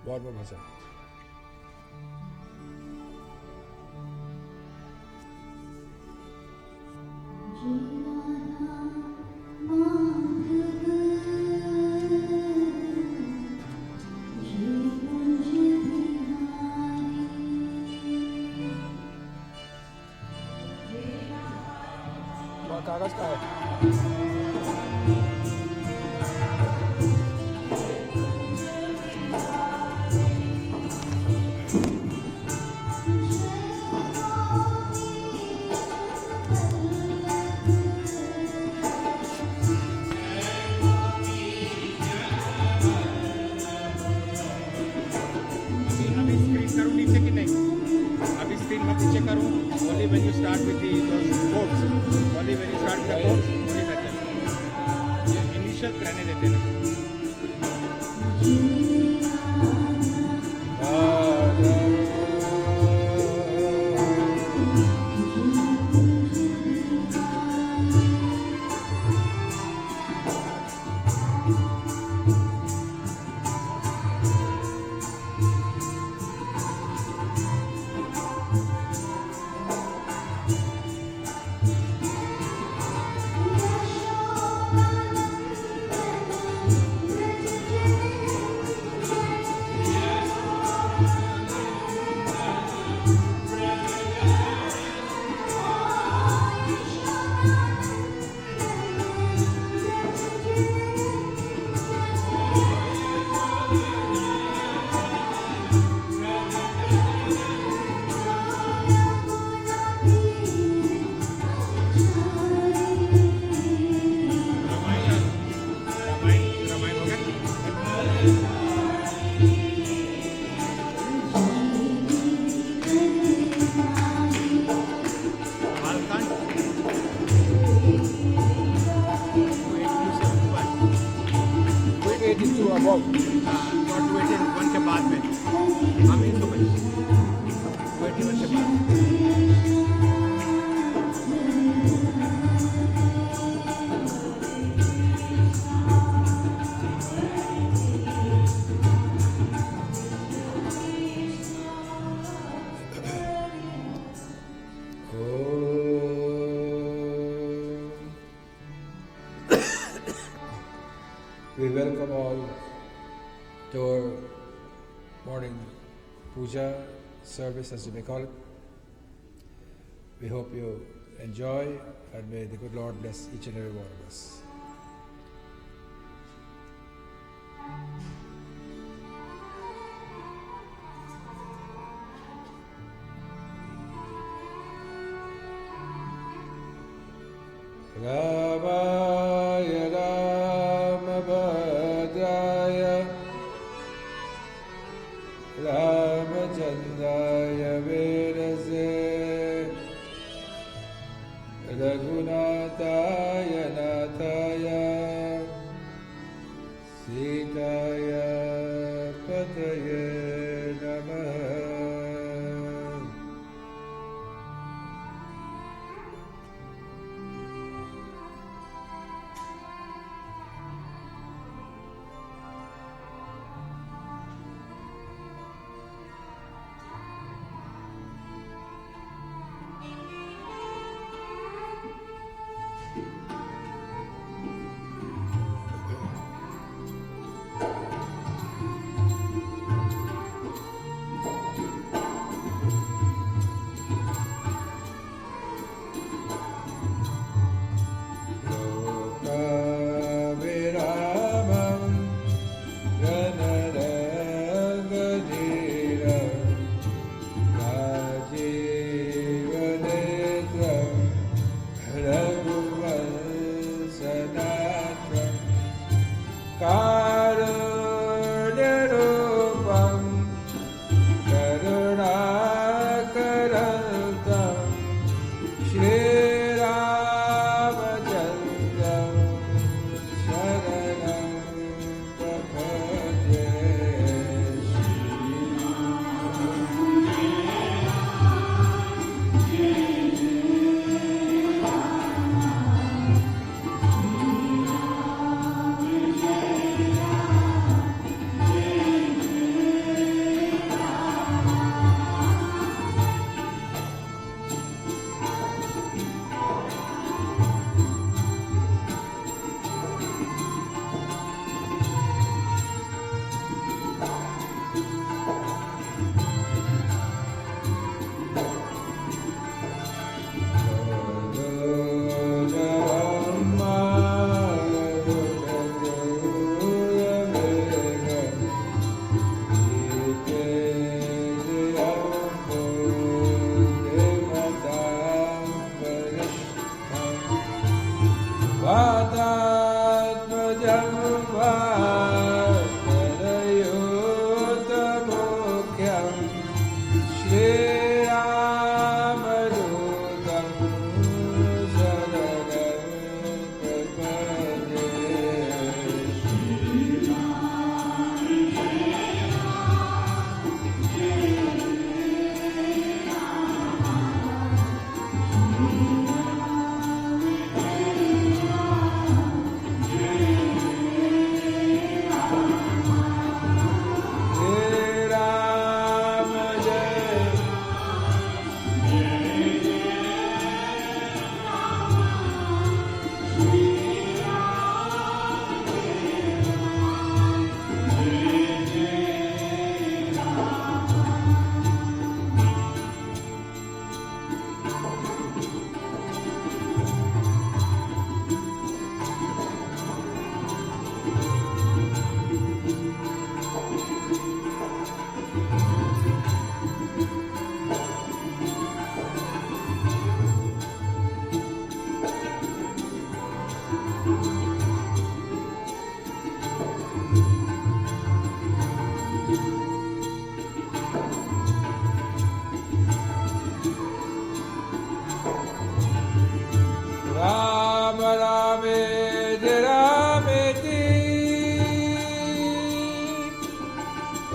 बहुत बहुत भजन कागज का है Only when you start with those boats, only when you start with the boats, only that time. Initial रहने देते हैं के बाद में हम इसको के बाद We welcome all to our morning puja service, as you may call it. We hope you enjoy, and may the good Lord bless each and every one of us. Ramaya Ramabhadraya Ramachandraya Vedase Raghunathaya Nathaya Sitaya Pataye Namaha.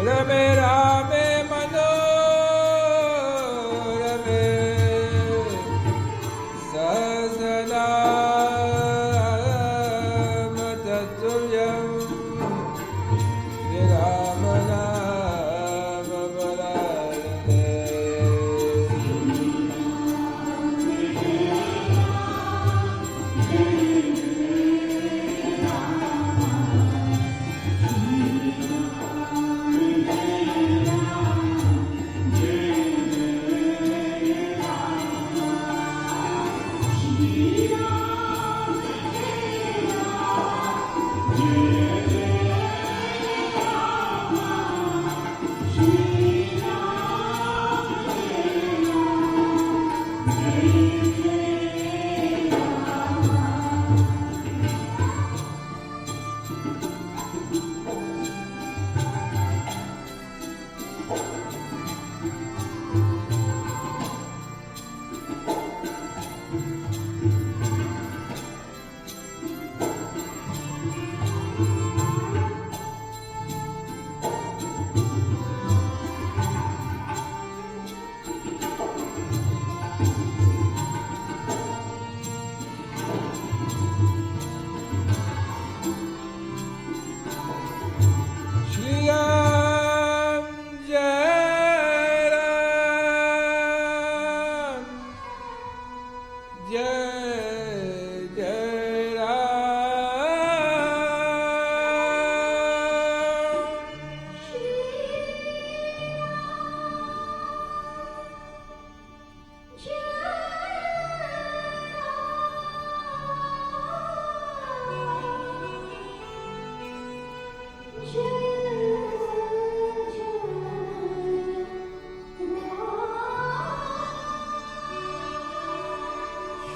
Rame Rame Manorame Sasanam Tattulyam Shri Rama Nama Varane. Shri Ram.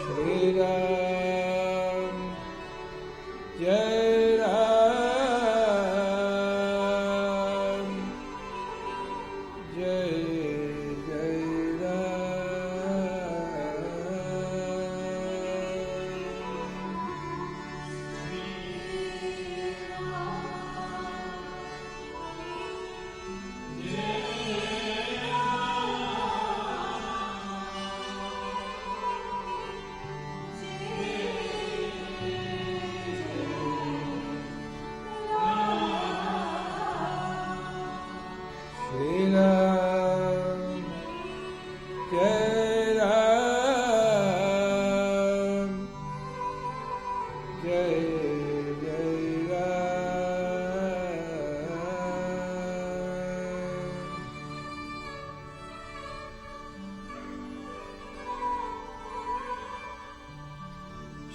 Shri Ram, Jai Ram, Jai Jai Shri Ram, Jai Ram, Jai Jai Ram.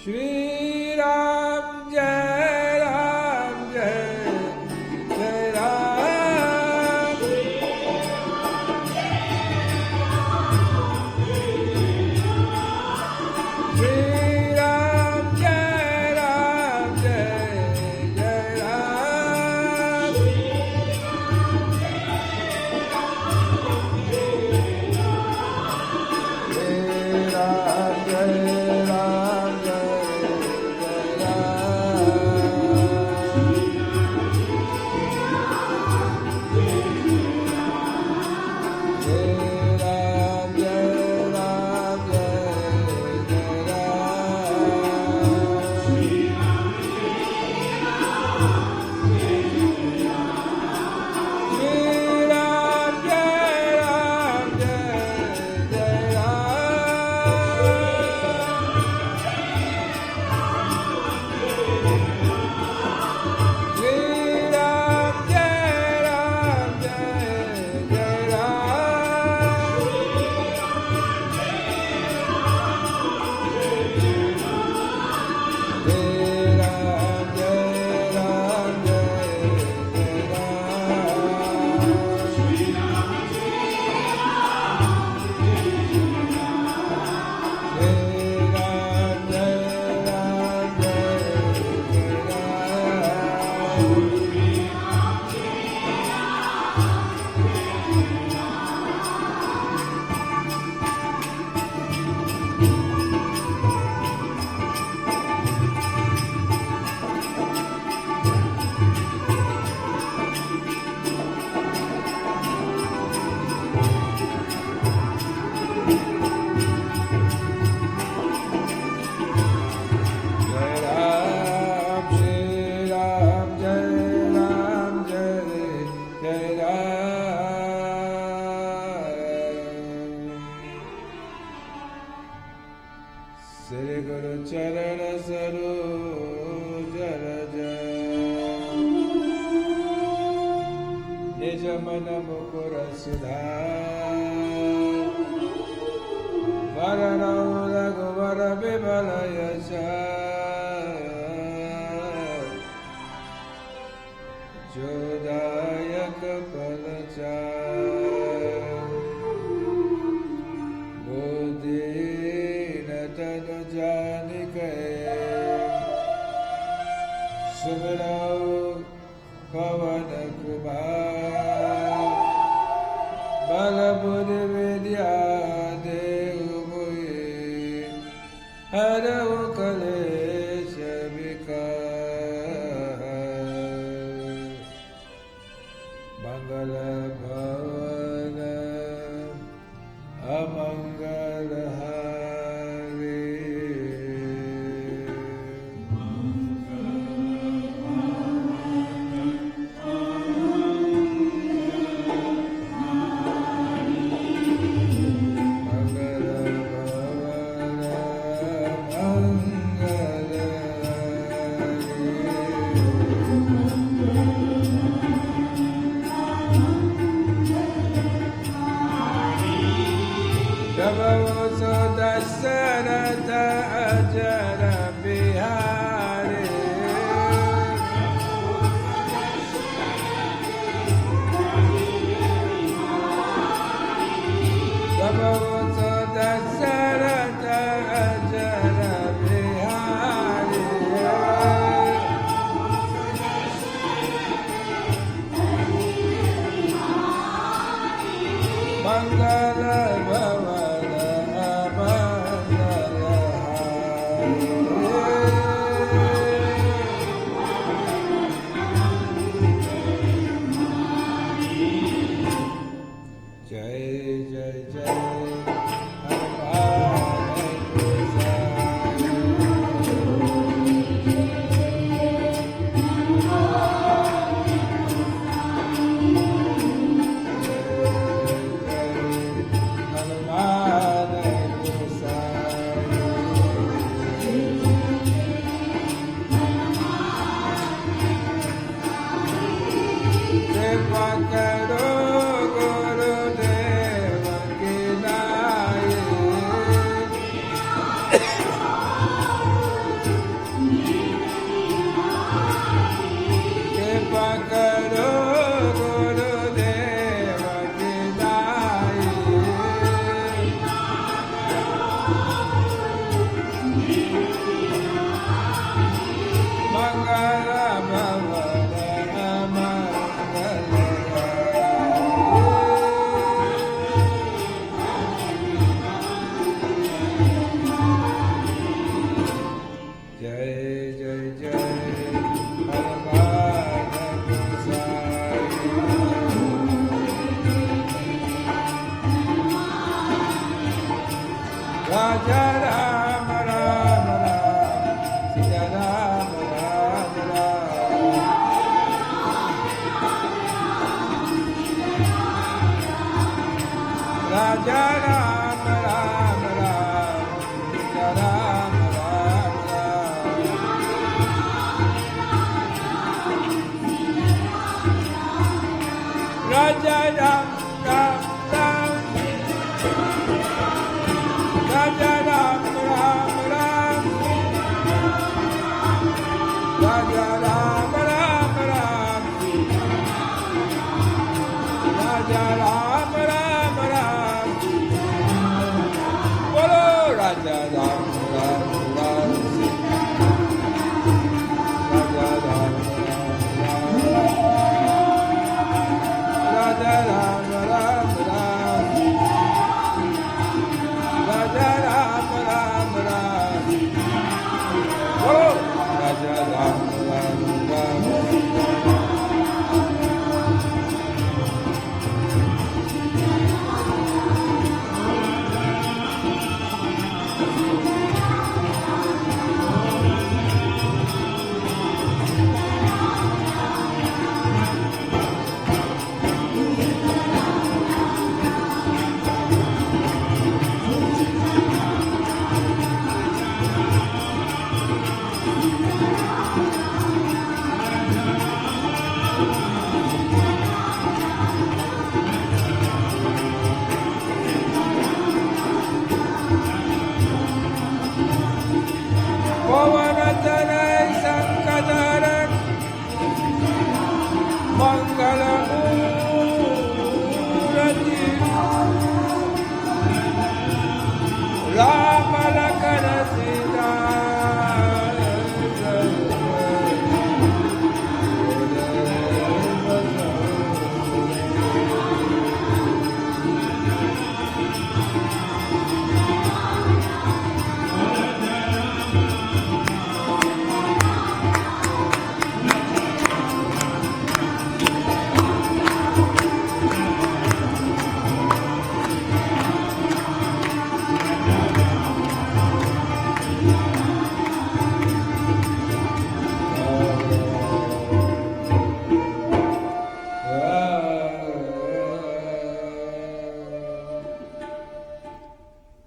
Shri Ram, Jai Ram, Jai Jai Ram. Shri Ram, Jai Ram, Jai Jai Ram. Shri Ram, Jai Ram, Jai Jai Ram. Shri Ram, Jai Ram, Jai Sri Guru Charana Saroja Raja Nija Mana Mukura Siddha Varana Raghavara Vimala Yasha Jodayaka Palacha Janike Subhanahu Bhavana Kumar Balabudhi Vidya Devui Harav Kalesha Vikar Mangala Bhavana Amangala Mangala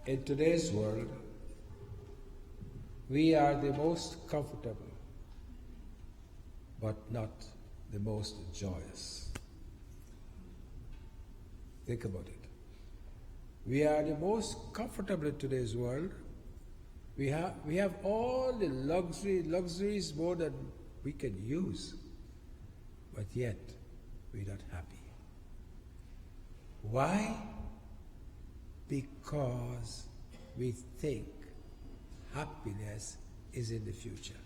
In today's world, we are the most comfortable, but not the most joyous. Think about it. We are the most comfortable in today's world. We have all the luxuries more than we can use, but yet we're not happy. Why? Because we think happiness is in the future.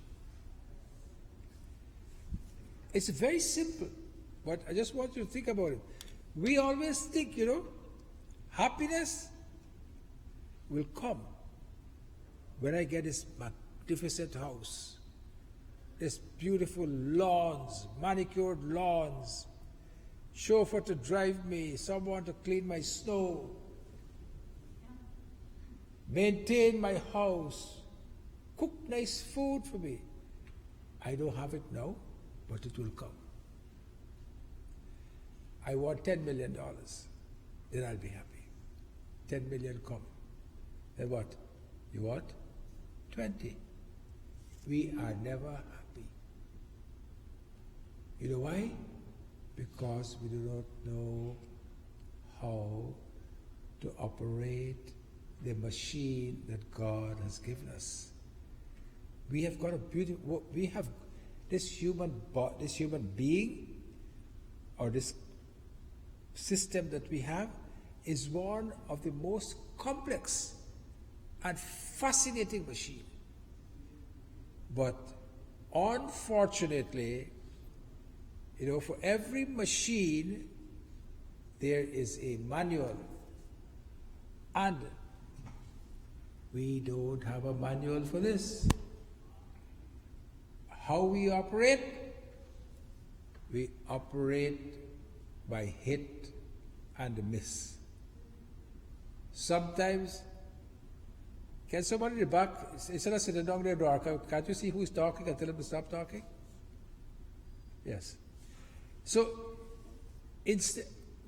It's very simple, but I just want you to think about it. We always think, happiness will come when I get this magnificent house, this beautiful lawns, manicured lawns, chauffeur to drive me, someone to clean my snow, maintain my house, cook nice food for me. I don't have it now, but it will come. I want $10 million, then I'll be happy. 10 million come. Then what? You want? 20. We are never happy. You know why? Because we do not know how to operate the machine that God has given us. We have got we have this human being, or this system that we have, is one of the most complex and fascinating machine. But unfortunately, for every machine, there is a manual. And we don't have a manual for this. How we operate? We operate by hit and miss. Sometimes, can somebody in the back, instead of sitting down there, can't you see who's talking and tell them to stop talking? Yes. So,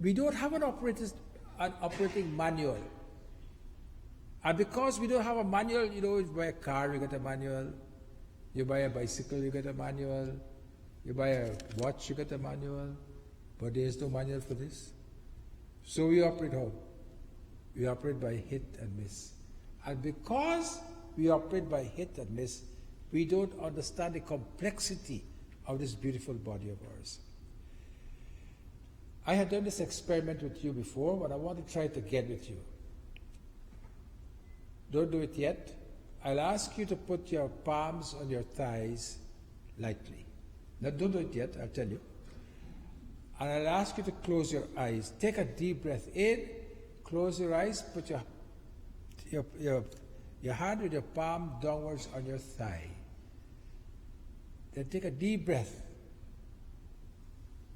we don't have an operating manual. And because we don't have a manual, you buy a car, you get a manual. You buy a bicycle, you get a manual. You buy a watch, you get a manual. But there's no manual for this. So we operate how? We operate by hit and miss. And because we operate by hit and miss, we don't understand the complexity of this beautiful body of ours. I had done this experiment with you before, but I want to try it again with you. Don't do it yet. I'll ask you to put your palms on your thighs lightly. Now, don't do it yet, I'll tell you. And I'll ask you to close your eyes. Take a deep breath in, close your eyes, put your hand with your palm downwards on your thigh. Then take a deep breath.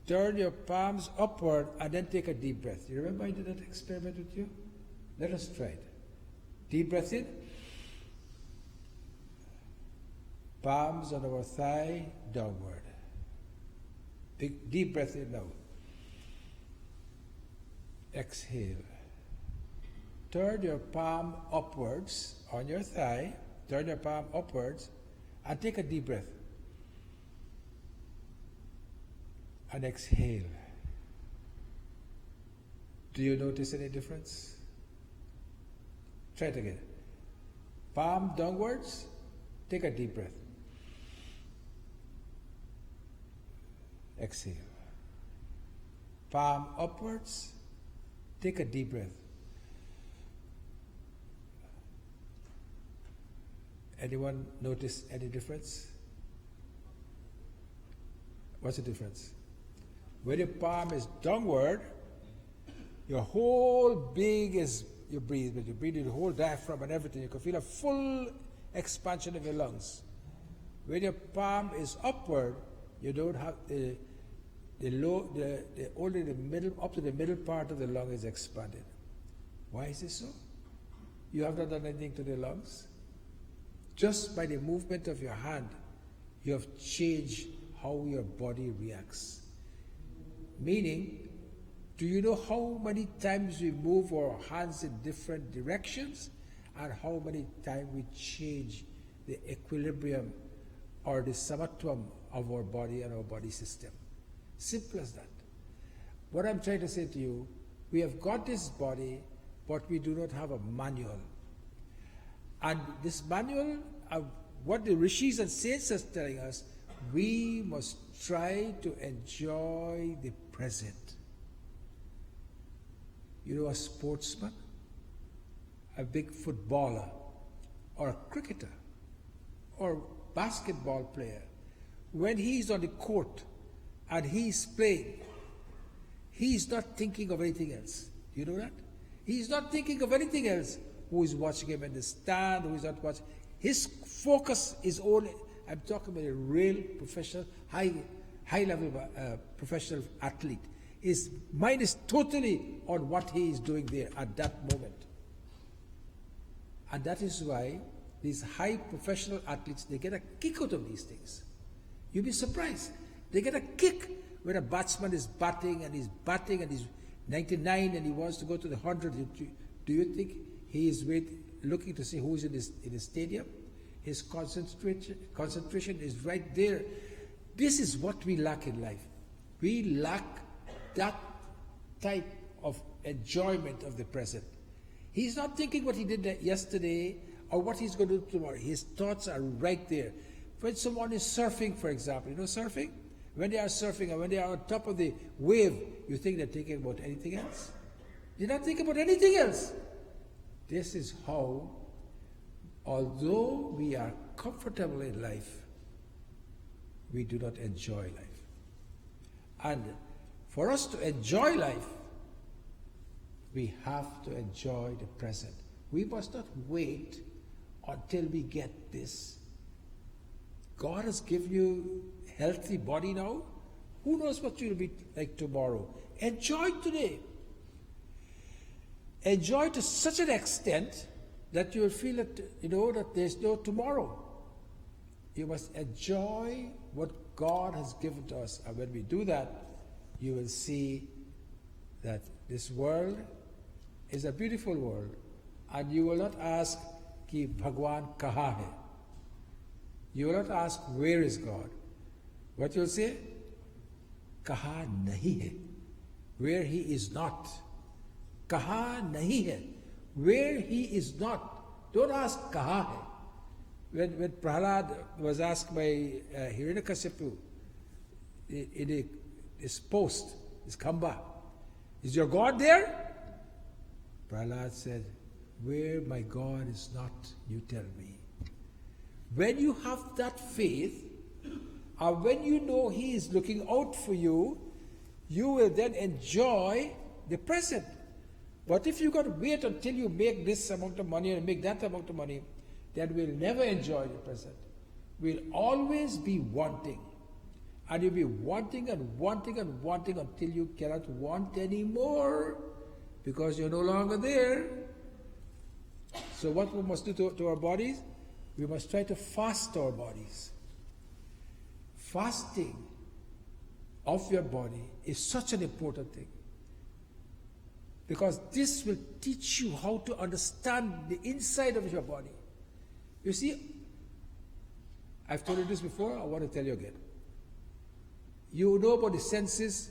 Turn your palms upward and then take a deep breath. You remember I did that experiment with you? Let us try it. Deep breath in. Palms on our thigh, downward. Deep breath in now. Exhale. Turn your palm upwards on your thigh. Turn your palm upwards and take a deep breath. And exhale. Do you notice any difference? Try it again. Palm downwards, take a deep breath. Exhale. Palm upwards, take a deep breath. Anyone notice any difference? What's the difference? When your palm is downward, your whole being is, you breathe, but you breathe in the whole diaphragm and everything. You can feel a full expansion of your lungs. When your palm is upward, you don't have only the middle, up to the middle part of the lung is expanded. Why is this so? You have not done anything to the lungs. Just by the movement of your hand, you have changed how your body reacts. Meaning, do you know how many times we move our hands in different directions and how many times we change the equilibrium or the samatvam of our body and our body system? Simple as that. What I'm trying to say to you, we have got this body, but we do not have a manual. And this manual, what the rishis and saints are telling us, we must try to enjoy the present. A sportsman, a big footballer, or a cricketer, or basketball player, when he's on the court and he's playing, he's not thinking of anything else. You know that? He's not thinking of anything else. Who is watching him in the stand, who is not watching. His focus is only, I'm talking about a real professional, high-level professional athlete. His mind is totally on what he is doing there at that moment. And that is why these high professional athletes, they get a kick out of these things. You'll be surprised. They get a kick when a batsman is batting and he's 99 and he wants to go to the 100. Do you think he is looking to see who's in the stadium? His concentration is right there. This is what we lack in life. We lack that type of enjoyment of the present. He's not thinking what he did yesterday or what he's going to do tomorrow. His thoughts are right there. When someone is surfing, for example, surfing? When they are surfing and when they are on top of the wave, you think they're thinking about anything else? They're not thinking about anything else. This is how, although we are comfortable in life, we do not enjoy life. And for us to enjoy life, we have to enjoy the present. We must not wait until we get this. God has given you a healthy body now. Who knows what you'll be like tomorrow? Enjoy today. Enjoy to such an extent that you will feel that, that there's no tomorrow. You must enjoy what God has given to us. And when we do that, you will see that this world is a beautiful world. And you will not ask, Ki Bhagwan kaha hai? You will not ask, where is God? What you'll say? Kaha nahi hai. Where he is not. Kaha nahi hai. Where he is not. Don't ask kaha hai. When Prahlad was asked by Hiranyakashipu in his post, his khamba, is your God there? Prahlad said, where my God is not, you tell me. When you have that faith, or when you know he is looking out for you, you will then enjoy the present. But if you've got to wait until you make this amount of money and make that amount of money, then we'll never enjoy the present. We'll always be wanting. And you'll be wanting and wanting and wanting until you cannot want anymore because you're no longer there. So what we must do to our bodies? We must try to fast our bodies. Fasting of your body is such an important thing. Because this will teach you how to understand the inside of your body. You see, I've told you this before, I want to tell you again. You know about the senses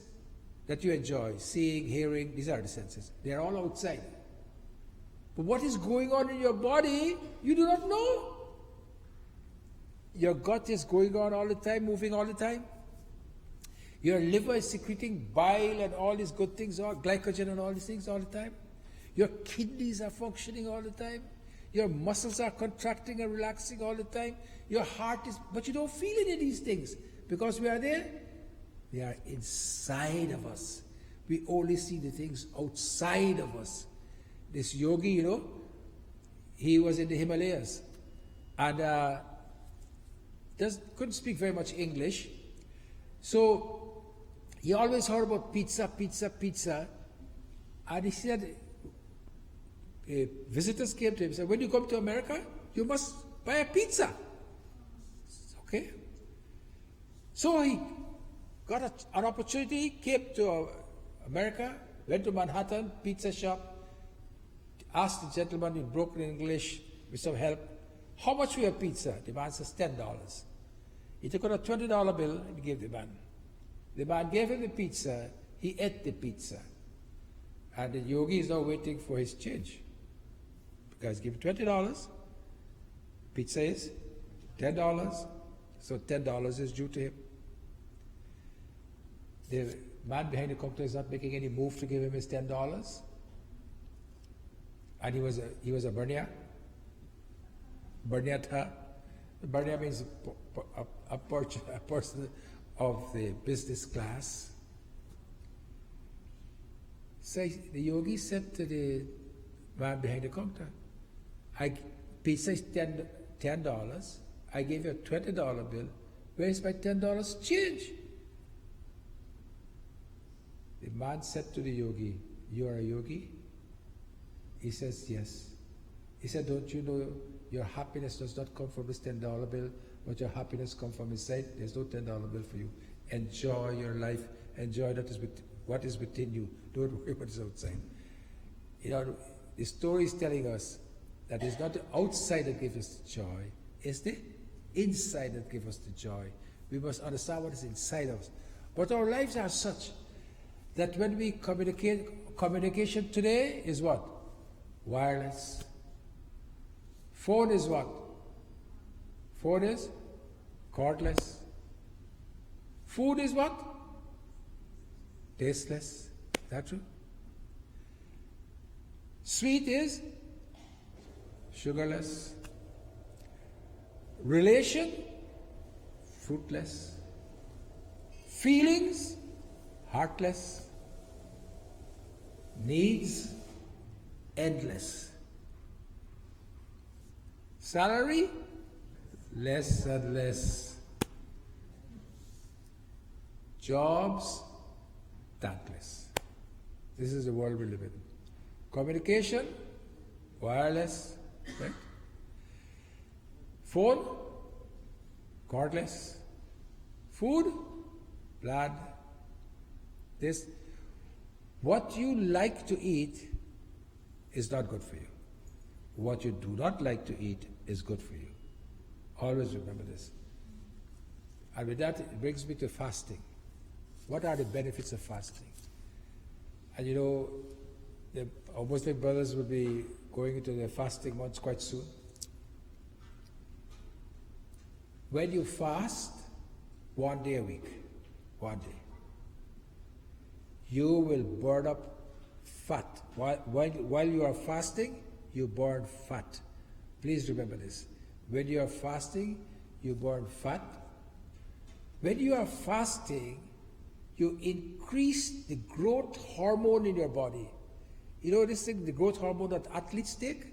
that you enjoy, seeing, hearing, these are the senses. They are all outside. But what is going on in your body, you do not know. Your gut is going on all the time, moving all the time. Your liver is secreting bile and all these good things, glycogen and all these things all the time. Your kidneys are functioning all the time. Your muscles are contracting and relaxing all the time. Your heart is, but you don't feel any of these things because we are there. They are inside of us. We only see the things outside of us. This yogi, he was in the Himalayas and couldn't speak very much English. So he always heard about pizza, pizza, pizza. And he said, visitors came to him and said, when you come to America, you must buy a pizza. Okay? So he got an opportunity, came to America, went to Manhattan, pizza shop, asked the gentleman in broken English with some help, how much for your pizza? The man says $10. He took out a $20 bill and gave the man. The man gave him the pizza, he ate the pizza. And the yogi is now waiting for his change. Because give him $20, pizza is $10, so $10 is due to him. The man behind the counter is not making any move to give him his $10. And he was a Barnya. Barnyatha. Barnya means a person of the business class. So the yogi said to the man behind the counter, pizza is $10. I gave you a $20 bill. Where is my $10 change? The man said to the yogi, you are a yogi? He says, yes. He said, don't you know your happiness does not come from this $10 bill, but your happiness comes from inside? There's no $10 bill for you. Enjoy your life. Enjoy what is within you. Don't worry what is outside. The story is telling us that it's not the outside that gives us the joy, it's the inside that gives us the joy. We must understand what is inside of us. But our lives are such that when we communication today is what? Wireless. Phone is what? Phone is cordless. Food is what? Tasteless. Is that true? Sweet is sugarless. Relation, fruitless. Feelings, heartless. Needs, endless. Salary, less and less. Jobs, thankless. This is the world we live in. Communication, wireless, right? Phone, cordless. Food, bland. This, what you like to eat is not good for you. What you do not like to eat is good for you. Always remember this. And with that, it brings me to fasting. What are the benefits of fasting? And you know, our Muslim brothers will be going into their fasting months quite soon. When you fast, 1 day a week, 1 day, you will burn up fat. While you are fasting, you burn fat. Please remember this. When you are fasting, you burn fat. When you are fasting, you increase the growth hormone in your body. You know this thing, the growth hormone that athletes take?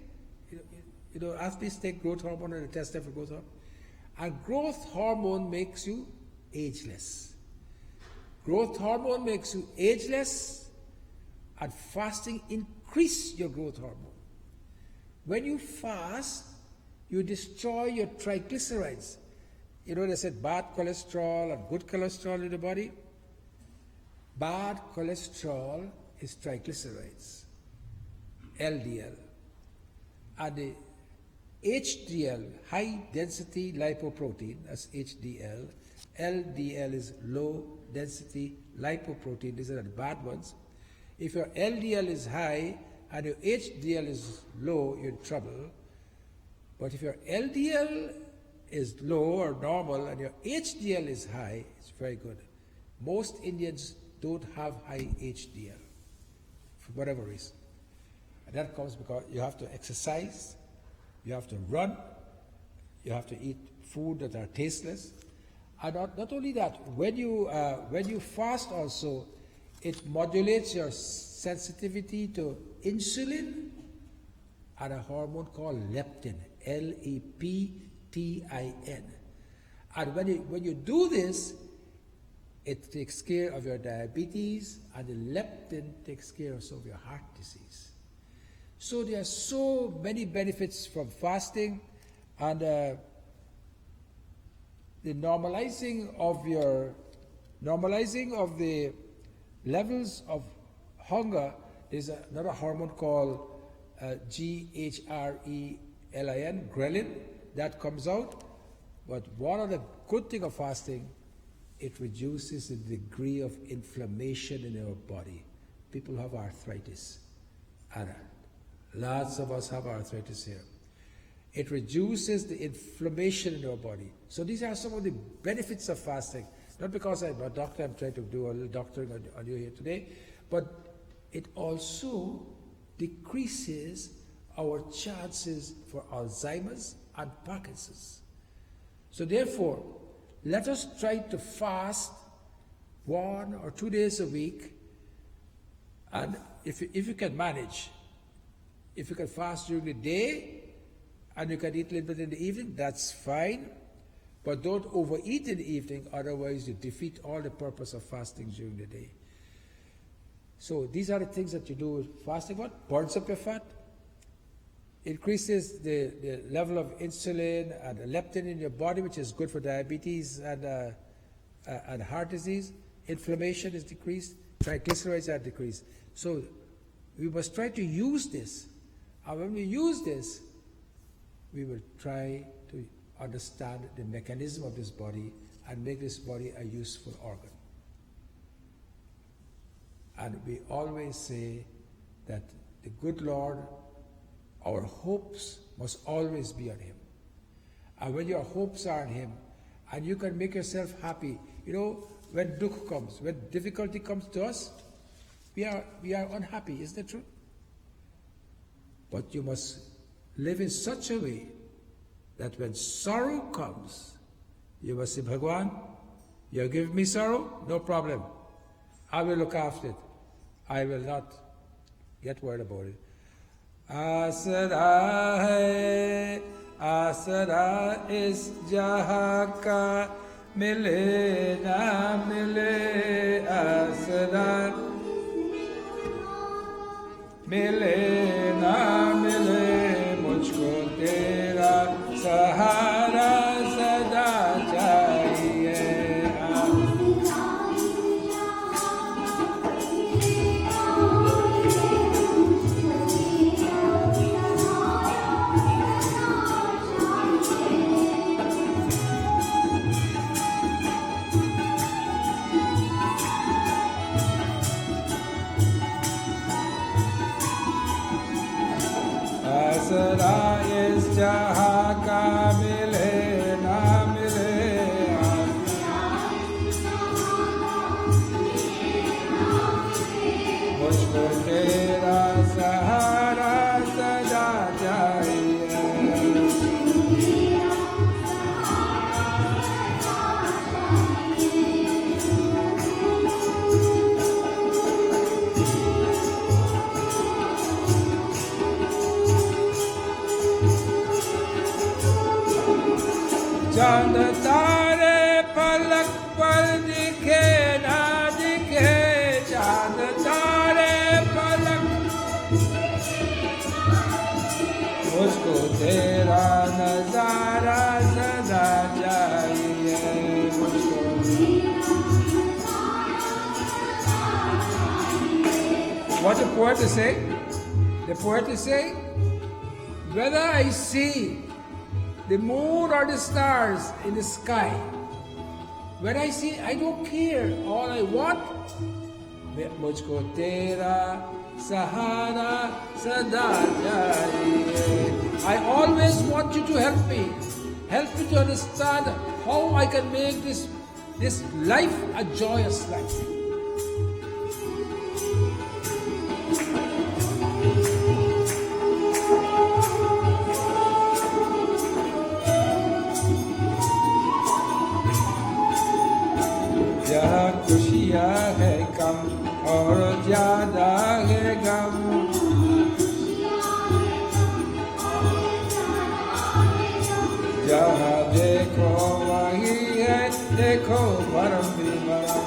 You know, athletes take growth hormone and they test them for growth hormone. And growth hormone makes you ageless. Growth hormone makes you ageless, and fasting increases your growth hormone. When you fast, you destroy your triglycerides. You know, they said bad cholesterol and good cholesterol in the body. Bad cholesterol is triglycerides, LDL. And the HDL, high density lipoprotein, that's HDL. LDL is low density lipoprotein. These are the bad ones. If your LDL is high and your HDL is low, you're in trouble. But if your LDL is low or normal and your HDL is high, it's very good. Most Indians don't have high HDL for whatever reason. And that comes because you have to exercise, you have to run, you have to eat food that are tasteless. And not only that, when you fast also, it modulates your sensitivity to insulin and a hormone called leptin, Leptin. And when you do this, it takes care of your diabetes, and the leptin takes care of some of your heart disease. So there are so many benefits from fasting, and the normalizing of the levels of hunger. There's another hormone called GHRELIN, ghrelin, that comes out. But one of the good things of fasting, it reduces the degree of inflammation in our body. People have arthritis, and lots of us have arthritis here. It reduces the inflammation in our body. So these are some of the benefits of fasting. Not because I'm a doctor, I'm trying to do a little doctoring on you here today, but it also decreases our chances for Alzheimer's and Parkinson's. So therefore, let us try to fast 1 or 2 days a week, and if you can manage, if you can fast during the day and you can eat a little bit in the evening, that's fine. But don't overeat in the evening, otherwise you defeat all the purpose of fasting during the day. So these are the things that you do with fasting. What? Burns up your fat, increases the level of insulin and leptin in your body, which is good for diabetes and heart disease. Inflammation is decreased, triglycerides are decreased. So we must try to use this. And when we use this, we will try to understand the mechanism of this body and make this body a useful organ. And we always say that the good Lord, our hopes must always be on Him. And when your hopes are on Him, and you can make yourself happy, you know, when dukkha comes, when difficulty comes to us, we are unhappy, isn't it true? But you must live in such a way that when sorrow comes, you must say, Bhagwan, you have given me sorrow? No problem. I will look after it. I will not get worried about it. Asara hai, asara is jaha ka, mile na mile asara. Mile na mile, mujhko tera sahara sada chahiye. Asara is jaha ka mile na mile. Mujhko tera sahara sada chahiye. चांद तारे पलक पर दिखे ना दिखे, चांद तारे पलक मुझको तेरा नजारा सदा चाहिए, मुझको. What the poet is saying? The poet is saying, whether I see the moon or the stars in the sky, when I see, I don't care. All I want, mujhko tera sahara sada chahiye. I always want you to help me to understand how I can make this life a joyous life. जहाँ खुशियाँ है कम और ज्यादा है गम, जहाँ देखो वही है, देखो भरम भी भरम.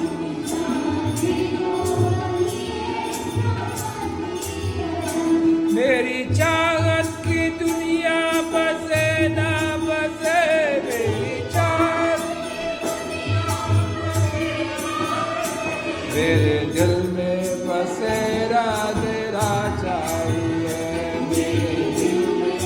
मेरी चाहत की दुनिया बसे ना बसे, मेरी चाहत मेरे दिल में बसेरा तेरा चाहिए, मेरे दिल में.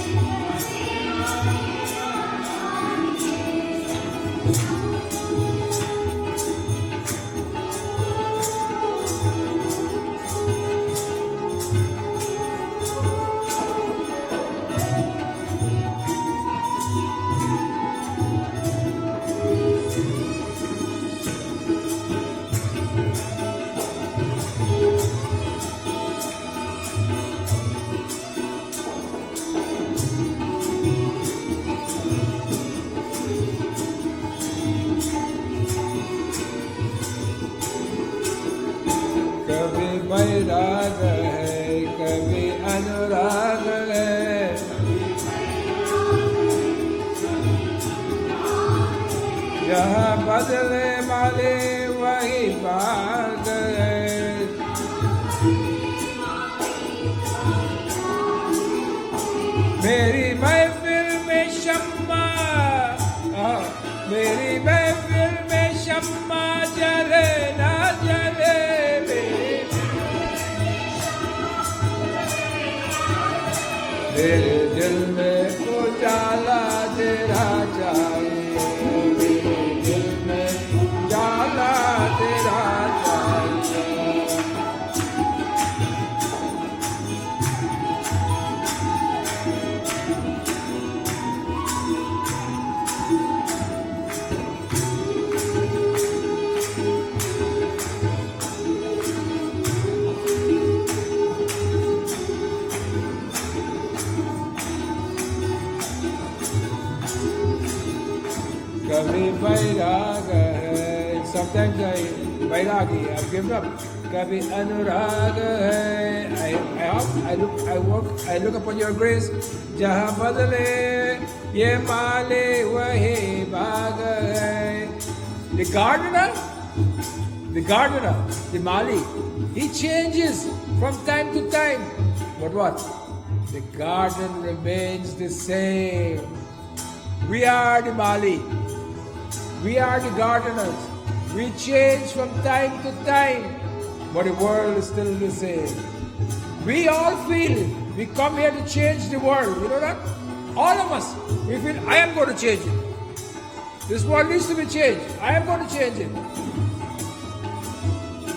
कभी बैराग है, कभी अनुराग है, जहाँ बदले वाले वही बात है. मेरी महफिल में शम्मा, मेरी महफिल में शम्मा जले ना जले, मेरे दिल में उजाला तेरा चाहिए, मेरे दिल में उजाला तेरा चाहिए. Kabhi vairag hai. Sometimes vairagi, I've given up. Kabhi anurag hai. I look upon your grace. Jaha badale, ye male wahi bag hai. The gardener, the mali, he changes from time to time. But what? The garden remains the same. We are the mali. We are the gardeners. We change from time to time, but the world is still the same. We all feel it. We come here to change the world. You know that? All of us. We feel, I am going to change it. This world needs to be changed. I am going to change it.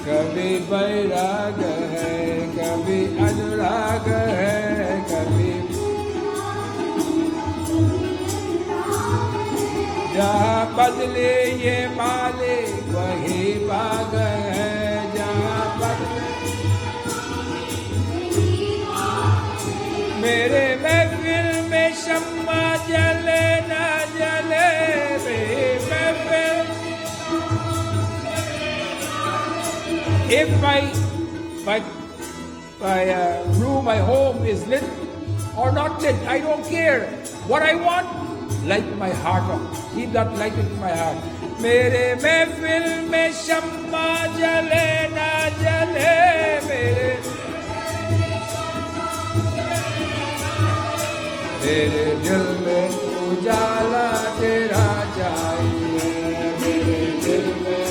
Kabhi vairag hai, kabhi anurag hai, kabhi jahan badle ye male wahi bag hai, jahan badle mere महफिल में शम्मा जले ना जले मेरे महफिल. If my room, my home is lit or not lit, I don't care. What I want, light my heart up. Keep that light in my heart. मेरे महफिल में शम्मा जले ना जले मेरे दिल में उजाला तेरा चाहिए. मेरे दिल में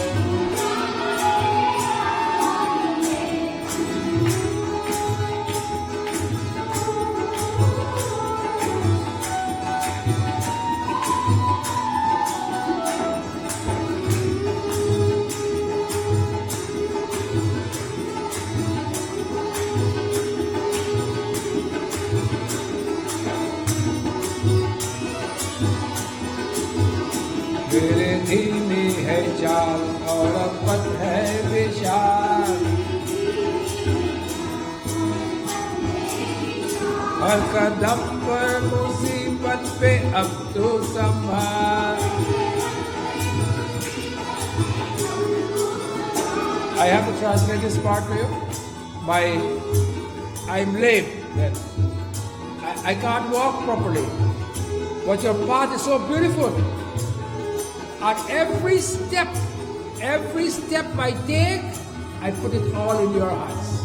मेरे धीमी है चाल और पथ है विशाल. हर कदम पर मुसीबत पे अब तो संभाल. I have to translate this part for you. I'm lame. I can't walk properly. But your path is so beautiful. And every step I take, I put it all in your hands.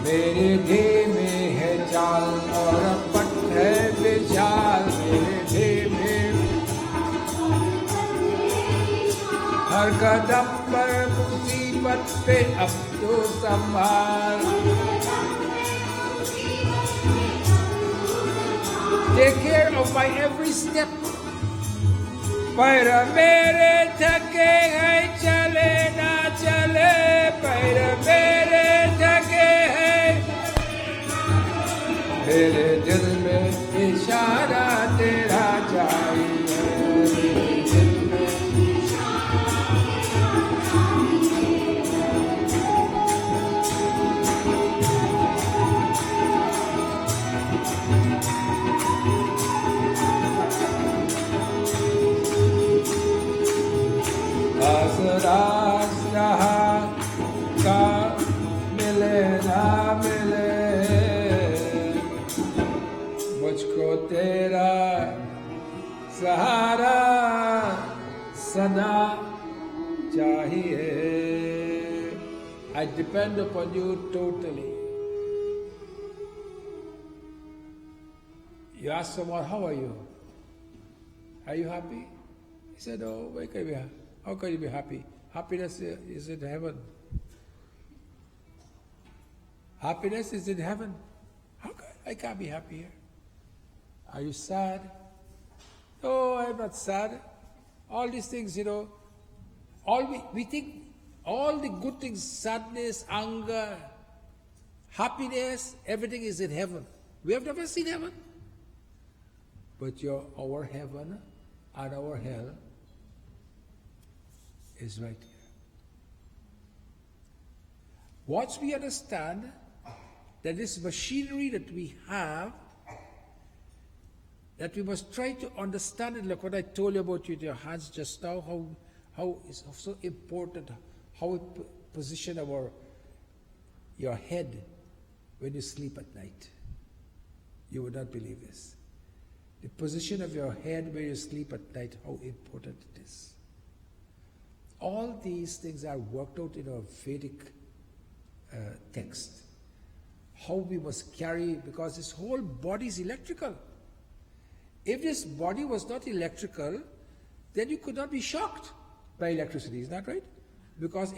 मेरे धीमे है चाल और पथ है विशाल. मेरे धीमे हर कदम पर मुसीबत पे अब तो संभाल. Take care of my every step. पैर मेरे थके हैं चले ना चले. पैर मेरे थके हैं. मेरे दिल में इशारा तेरा चाहिए. मेरे दिल में आसरास रहा का मिले ना मिले. मुझको तेरा सहारा सदा चाहिए. I depend upon you totally. You ask someone, how are you? Are you happy? He said, oh, why can we happy? How can you be happy? Happiness is in heaven. Happiness is in heaven. How can I can't be happy here? Are you sad? No, I'm not sad. All these things, all we think, all the good things, sadness, anger, happiness, everything is in heaven. We have never seen heaven. But our heaven and our hell is right here. Once we understand that this machinery that we have, that we must try to understand it, like what I told you about with your hands just now, how it's so important, how we position your head when you sleep at night. You would not believe this. The position of your head when you sleep at night, how important it is. All these things are worked out in our Vedic text. How we must carry, because this whole body is electrical. If this body was not electrical, then you could not be shocked by electricity, is that right? Because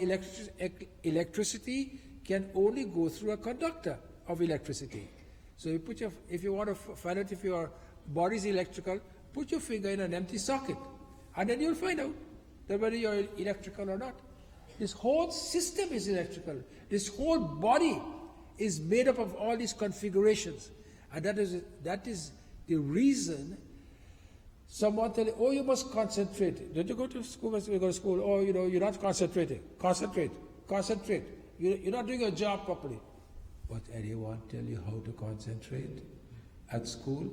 electricity can only go through a conductor of electricity. So if you want to find out if your body is electrical, put your finger in an empty socket, and then you'll find out that whether you're electrical or not. This whole system is electrical. This whole body is made up of all these configurations, and that is the reason someone tell you, oh, you must concentrate. Don't you go to school? When you go to school, oh, you're not concentrating. Concentrate. You're not doing your job properly. But anyone tell you how to concentrate at school?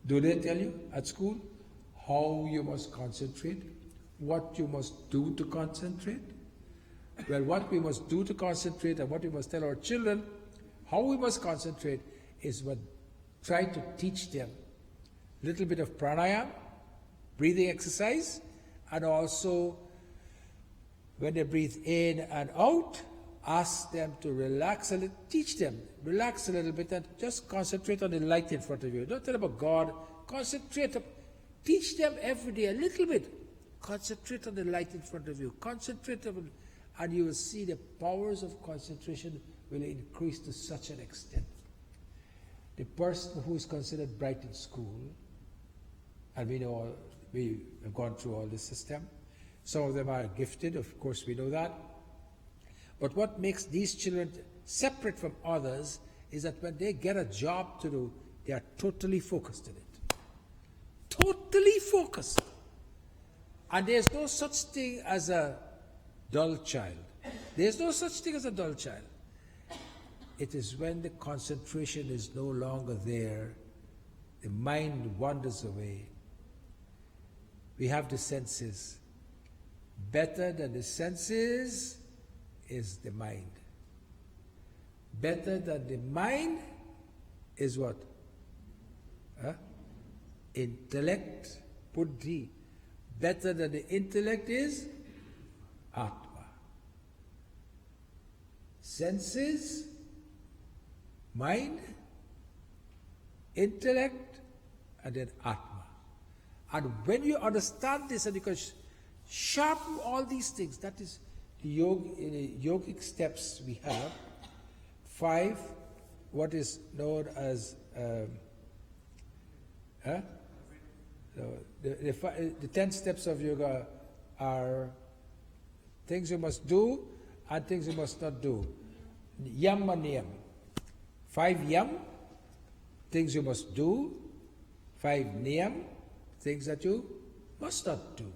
Do they tell you at school how you must concentrate? What you must do to concentrate? Well, what we must do to concentrate and what we must tell our children how we must concentrate is what try to teach them a little bit of pranayama, breathing exercise, and also when they breathe in and out, ask them to relax a little, teach them, relax a little bit and just concentrate on the light in front of you. Don't tell them about God, concentrate, teach them every day a little bit. Concentrate on the light in front of you, concentrate on, and you will see the powers of concentration will increase to such an extent. The person who is considered bright in school, and we know we have gone through all this system, some of them are gifted, of course we know that, but what makes these children separate from others is that when they get a job to do, they are totally focused on it. Totally focused. And there's no such thing as a dull child. There's no such thing as a dull child. It is when the concentration is no longer there, the mind wanders away. We have the senses. Better than the senses is the mind. Better than the mind is what? Intellect, buddhi. Better than the intellect is atma. Senses, mind, intellect, and then atma. And when you understand this and you can sharpen all these things, that is the yogic steps we have. 5, what is known as the 10 steps of yoga are things you must do and things you must not do. Yam and niyam. 5 yam, things you must do. 5 niyam, things that you must not do.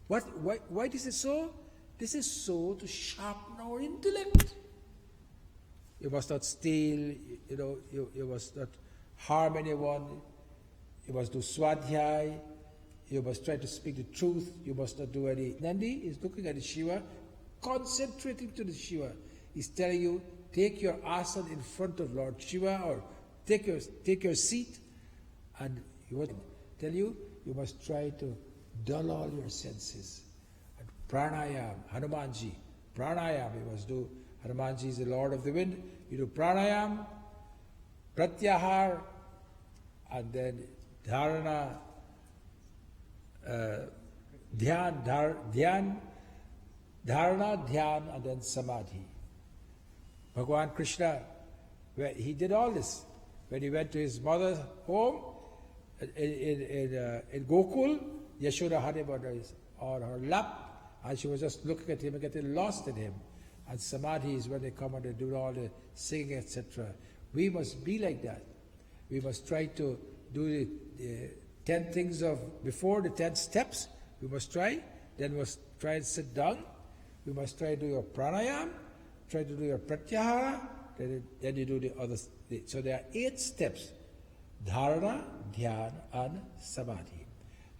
Why this is so? This is so to sharpen our intellect. You must not steal, you must not harm anyone. You must do swadhyay. You must try to speak the truth. You must not do any. Nandi is looking at the Shiva, concentrating to the Shiva. He's telling you, take your asana in front of Lord Shiva, or take your seat, and he will tell you, you must try to dull all your senses. And pranayam, Hanumanji, pranayam you must do. Hanumanji is the Lord of the wind. You do pranayam, pratyahar, and then dharana, dharana, dhyan, and then samadhi. Bhagavan Krishna, he did all this. When he went to his mother's home in Gokul, Yashoda had him on her lap, and she was just looking at him and getting lost in him. And samadhi is when they come and they do all the singing, etc. We must be like that. We must try to do the 10 things before the 10 steps. We must try. Then we must try and sit down. We must try to do your pranayam, try to do your pratyahara, then you do the others. So there are 8 steps. Dharana, Dhyan, and Samadhi.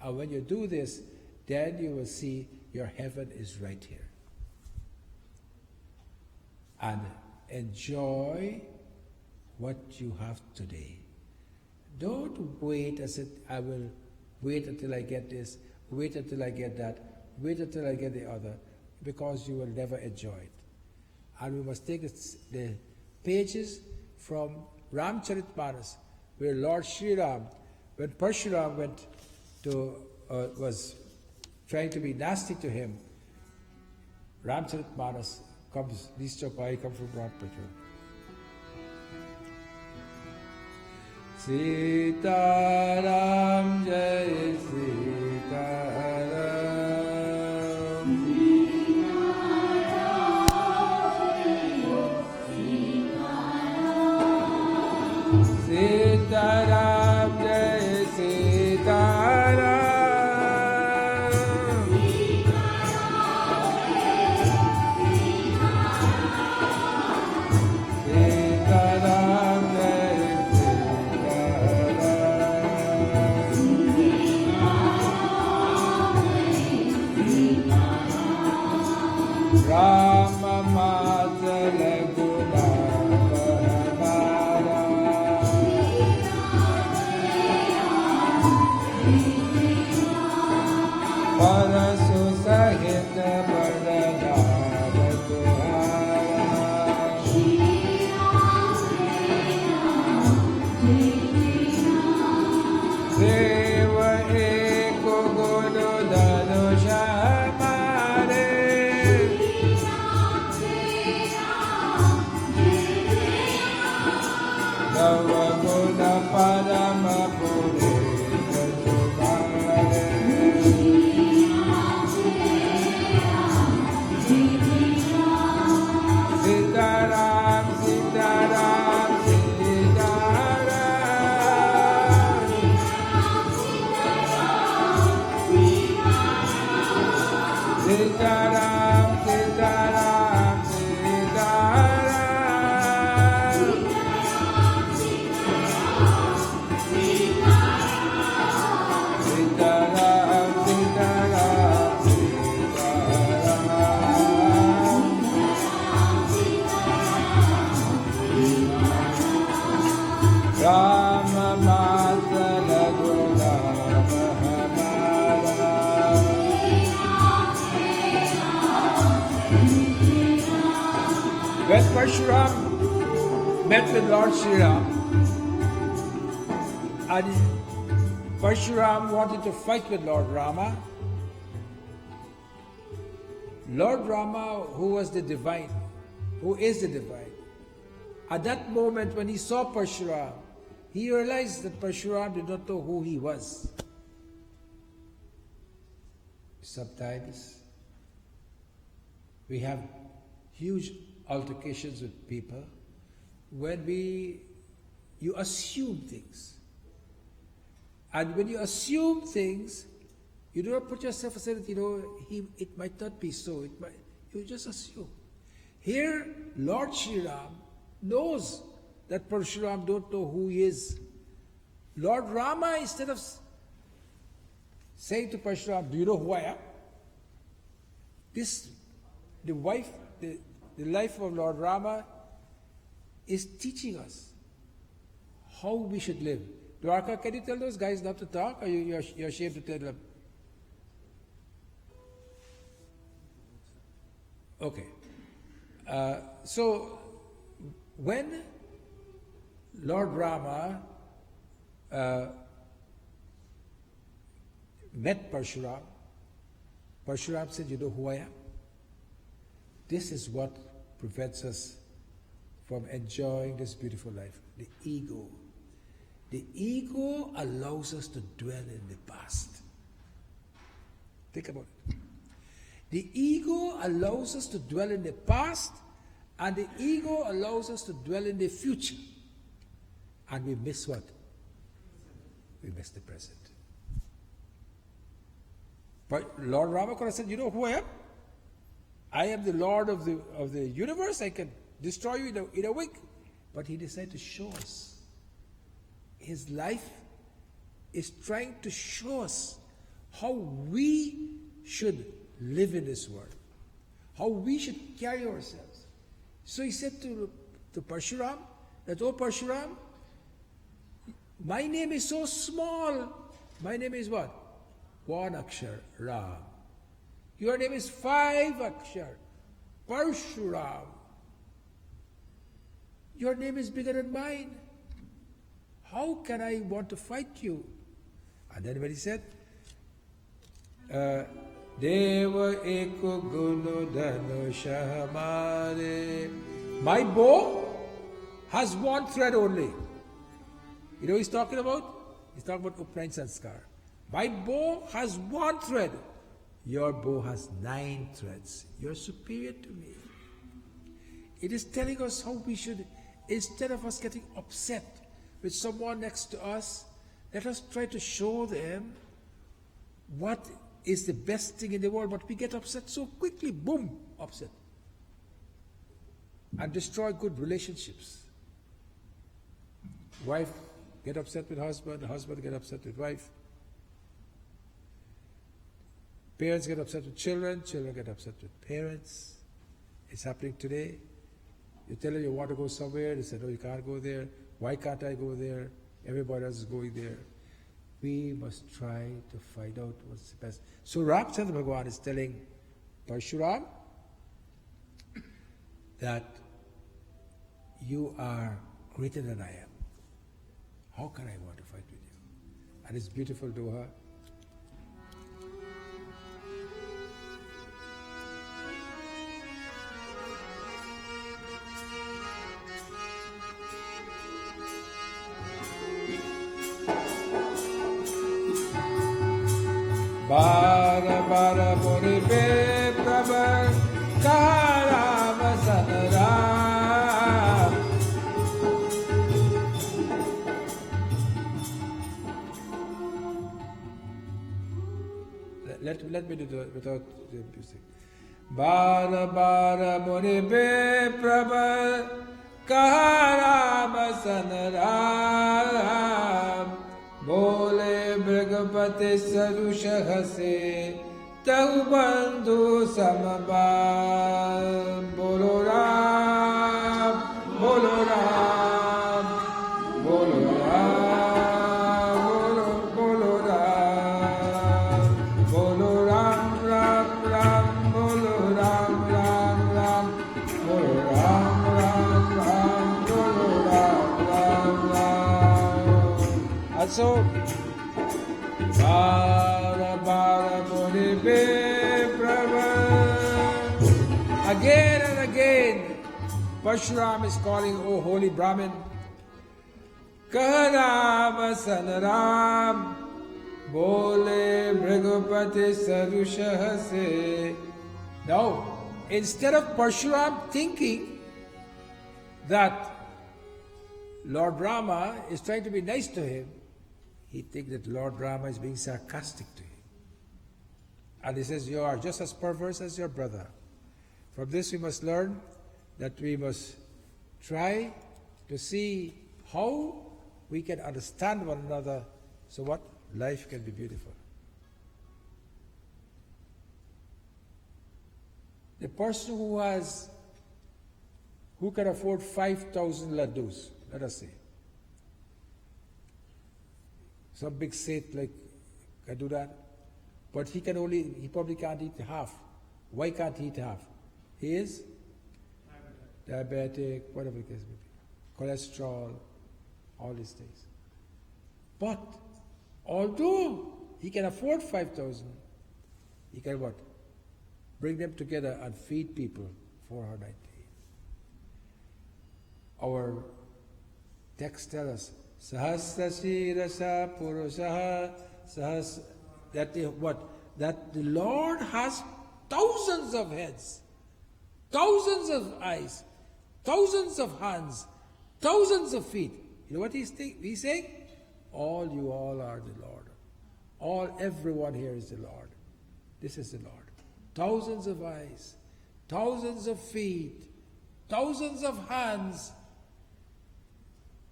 And when you do this, then you will see your heaven is right here. And enjoy what you have today. Don't wait as it, I will wait until I get this, wait until I get that, wait until I get the other, because you will never enjoy it. And we must take the pages from Ramcharitmanas, where Lord Sri Ram, when Parshuram went to, was trying to be nasty to him, Ramcharitmanas comes, these chopai come from Ramcharitmanas. Sitaram Jai Sitaram Sitaram Jai Sitaram Rama Madala Guna Pahamara Parasu Sahita Padanara Tuhara Deva Eko Guru Dhanusha Navaguna Parama Purita Sumare Sitaram, Sitaram, Sitaram Sitaram, Sitaram, Sitaram Sitaram, Sitaram, Sitaram Rama Madala Guna Mahamara When Parshuram met with Lord Sri Ram, and Parshuram wanted to fight with Lord Rama. Lord Rama, who was the divine, who is the divine, at that moment when he saw Parshuram, he realized that Parshuram did not know who he was. Sometimes we have huge altercations with people when you assume things. And when you assume things, you do not put yourself aside that, it might not be so. You just assume. Here, Lord Sri Ram knows that Parshuram don't know who he is. Lord Rama, instead of saying to Parshuram, do you know who I am? The life of Lord Rama is teaching us how we should live. Dwarka, can you tell those guys not to talk, or you're ashamed to tell them? Okay. So, when Lord Rama met Parshuram, Parshuram said, you know who I am? This is what prevents us from enjoying this beautiful life, the ego. The ego allows us to dwell in the past. Think about it. The ego allows us to dwell in the past, and the ego allows us to dwell in the future. And we miss what? We miss the present. But Lord Rama could have said, you know who I am? I am the Lord of the universe. I can destroy you in a week. But he decided to show us his life is trying to show us how we should live in this world, how we should carry ourselves. So he said to Parshuram that, "Oh Parshuram, my name is so small. My name is what? One akshar, Ram. Your name is 5 akshar, Parshuram. Your name is bigger than mine. How can I want to fight you?" And then when he said, Deva eko gunu dhanushah hamare. My bow has one thread only. You know what he's talking about? He's talking about Upnayana Sanskar. My bow has one thread. Your bow has 9 threads. You're superior to me. It is telling us how we should, instead of us getting upset with someone next to us, let us try to show them what is the best thing in the world, but we get upset so quickly, boom, upset. And destroy good relationships. Wife get upset with husband get upset with wife. Parents get upset with children get upset with parents. It's happening today. You tell them you want to go somewhere, they say, "No, you can't go there. Why can't I go there? Everybody else is going there." We must try to find out what's the best. So Ramchandra Bhagavan is telling Parshuram that you are greater than I am. How can I want to fight with you? And it's beautiful doha. Bara bara muni be prabha karama sanara. Let me do it without the music. Bara bara muni be prabha karama sanara. Bole Brigapati Sarusha Hase Tahu Bandhu Samabal. Bolo Ram, Bolo Ram, Bolo Ram, Bolo Ram, Bolo Ram, Ram, Ram, Bolo Ram, Ram, Ram, Bolo Ram, Ram, Ram, Bolo Ram, Ram, Ram. And so, again and again, Parshuram is calling, "Oh holy Brahmin, Kaharam Sanaram, Bole Brigupati Sarusha Hase." Now, instead of Parshuram thinking that Lord Rama is trying to be nice to him, he thinks that Lord Rama is being sarcastic to him. And he says, "You are just as perverse as your brother." From this we must learn that we must try to see how we can understand one another so what life can be beautiful. The person who can afford 5,000 laddus, let us say. Some big saint like can do that, but he probably can't eat half. Why can't he eat half? He is diabetic, whatever the case may be, cholesterol, all these things. But although he can afford 5,000, he can what? Bring them together and feed people 490. Our text tells us, Sahasrashirasa Purusaha Sahas, that the Lord has thousands of heads, thousands of eyes, thousands of hands, thousands of feet. You know what he's saying? You all are the Lord. Everyone here is the Lord. This is the Lord. Thousands of eyes, thousands of feet, thousands of hands.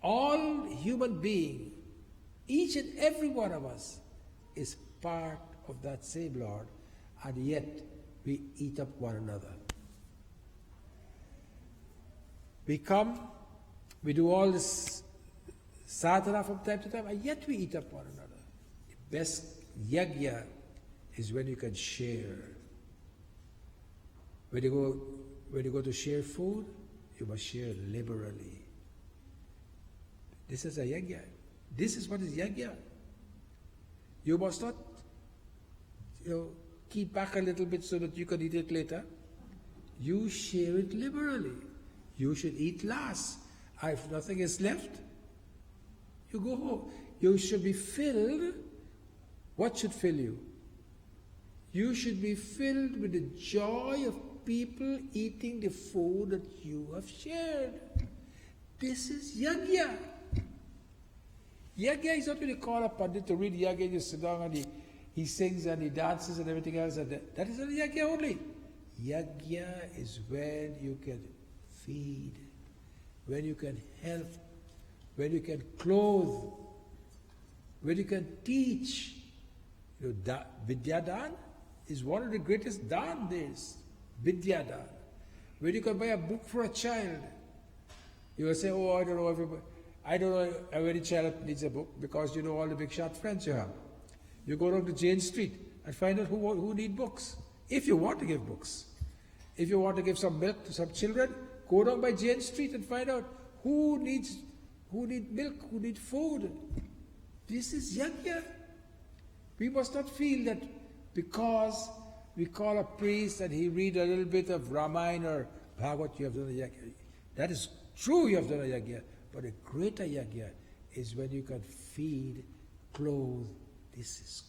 All human beings Each and every one of us is part of that same Lord, and yet we eat up one another. We come, we do all this sadhana from time to time, and yet we eat up one another. The best yajna is when you can share. When you go to share food, you must share liberally. This is a yajna. This is what is yajna. You must not, keep back a little bit so that you can eat it later. You share it liberally. You should eat last. If nothing is left, you go home. You should be filled. What should fill you? You should be filled with the joy of people eating the food that you have shared. This is yajna. Yajna is not when you call a pandit to read yajna, you sit down and he sings and he dances and everything else. And that is not yajna only. Yajna is when you can feed, when you can help, when you can clothe, when you can teach. Vidyadan is one of the greatest dan days. Vidyadan. When you can buy a book for a child, you will say, oh, I don't know if every child needs a book, because you know all the big shot friends you have. You go down to Jane Street and find out who need books. If you want to give books. If you want to give some milk to some children, go down by Jane Street and find out who needs milk, who needs food. This is yajna. We must not feel that because we call a priest and he read a little bit of Ramayana or Bhagavad, you have done a yajna. That is true, you have done a yajna. But a greater yajna is when you can feed, clothe. This is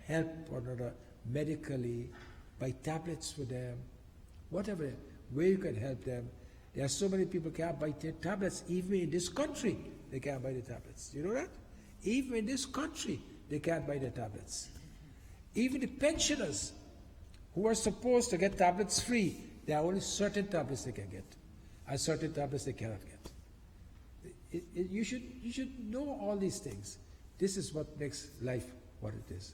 help one another medically, buy tablets for them, whatever way you can help them. There are so many people can't buy tablets. Even in this country, they can't buy the tablets. You know that? Even in this country, they can't buy the tablets. Even the pensioners who are supposed to get tablets free, there are only certain tablets they can get, and certain tablets they cannot get. You should know all these things. This is what makes life what it is.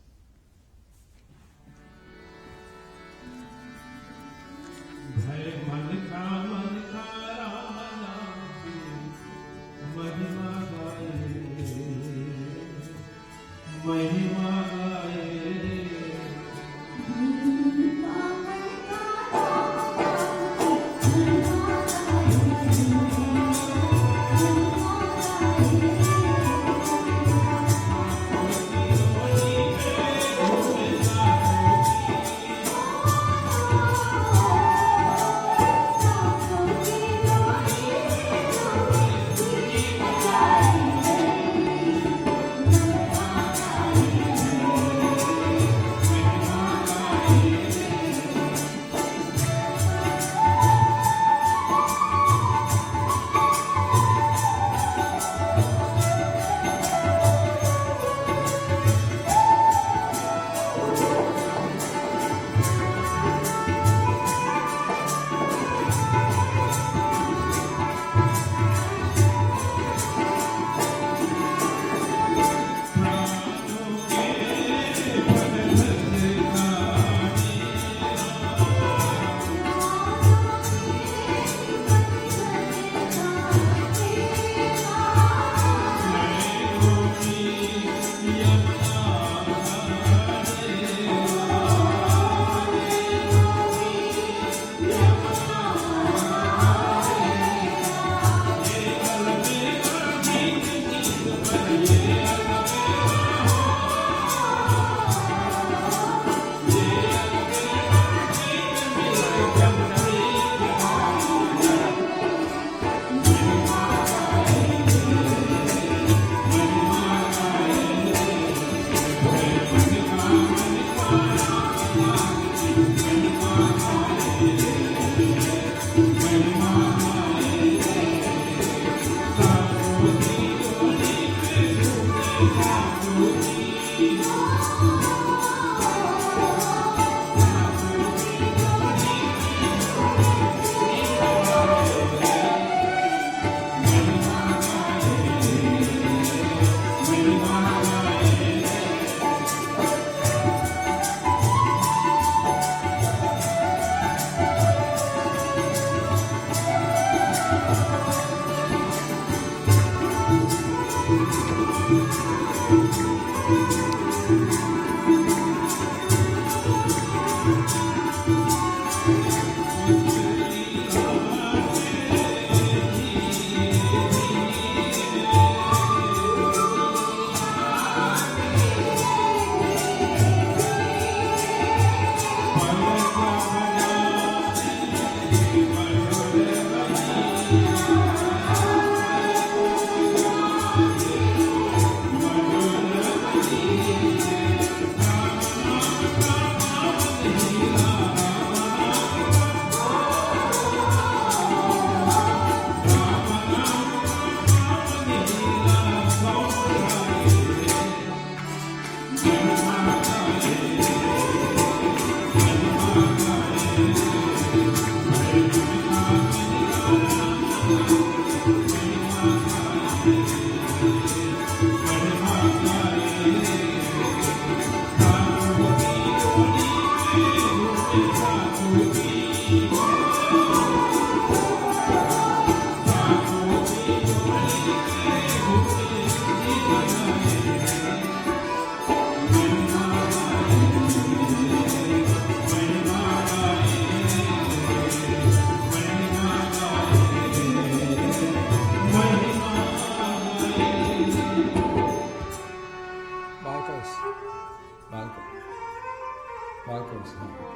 comes now.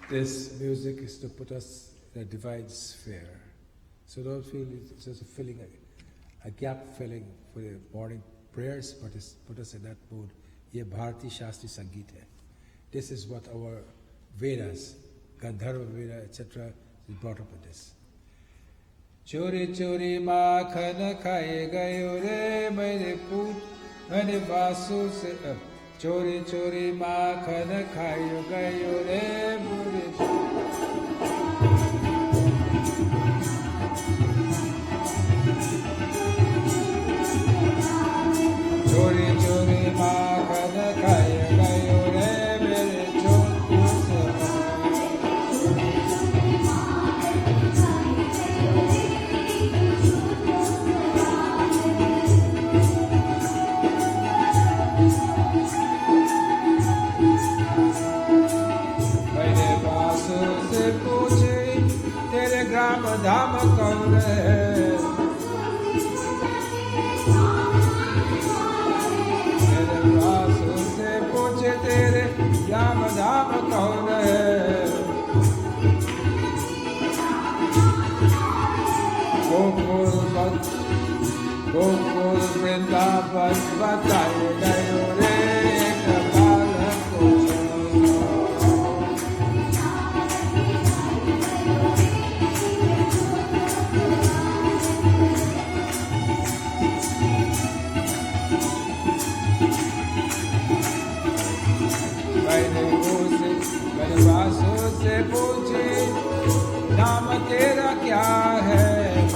This music is to put us in a divine sphere. So don't feel it's just a filling, a gap filling for the morning prayers, but it's put us in that mood. Ye Bharati Shastri Sangeet hai. This is what our Vedas, Gandharva Veda, etc. is brought up with this. Chori chori makhan khaye gayo re mere put mere vasu se chori chori makhan khaye gayo re mere chori chori makhan khaye gayo re mere chotu se से पूछे तेरे ग्राम धाम कौन है तेरे वासु से पूछे तेरे ग्राम धाम कौन है गोकुल वृंदावन बताए गयो रे बालक को तेरा क्या है,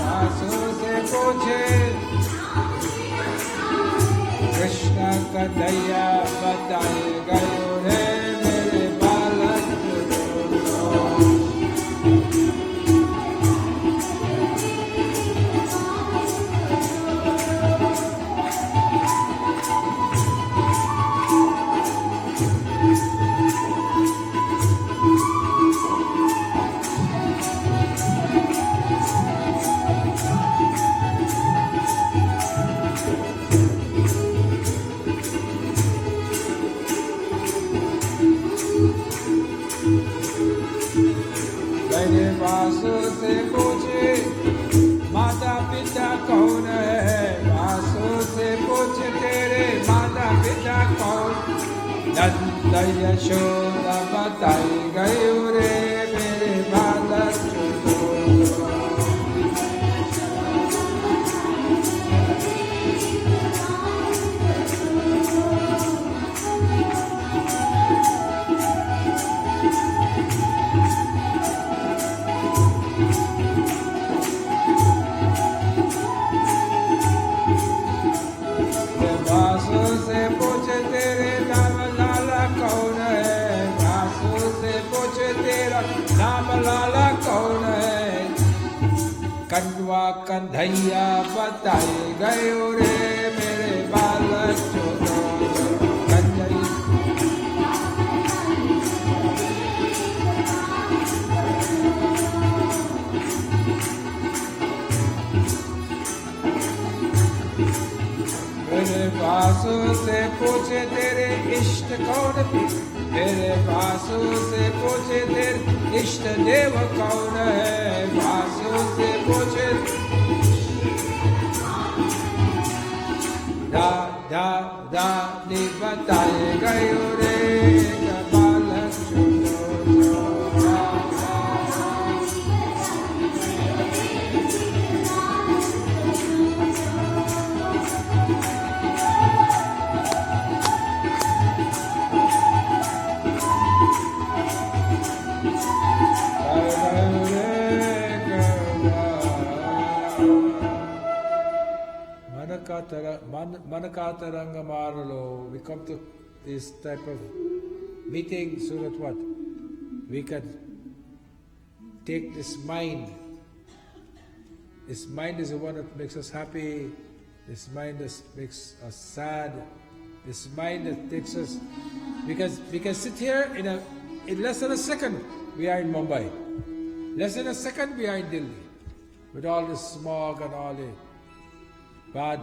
आंसू से पूछे कृष्ण कन्हैया बताए गयो रे मेरे बालक मेरे वासु से पूछे माता पिता कौन है, वासु से पूछे तेरे माता पिता कौन, नंद यशोदा बताई गई रे मेरे बालक वासु से पूछे तेरे नाम लाला कौन है, वासु से पूछे तेरा नाम लाला कौन है, कंडवा कन्हैया बताए गए रे मेरे बालक मेरे वासु से पूछे तेरे इष्ट कौन, मेरे वासु से पूछे तेरे इष्ट देव कौन है, वासु से पूछे दा दा दा ने बताए गए रे बालक Manakataranga Maralo. We come to this type of meeting so that what? We can take this mind. This mind is the one that makes us happy. This mind that makes us sad. This mind that takes us. Because we can sit here in less than a second, we are in Mumbai. Less than a second, we are in Delhi. With all the smog and all the bad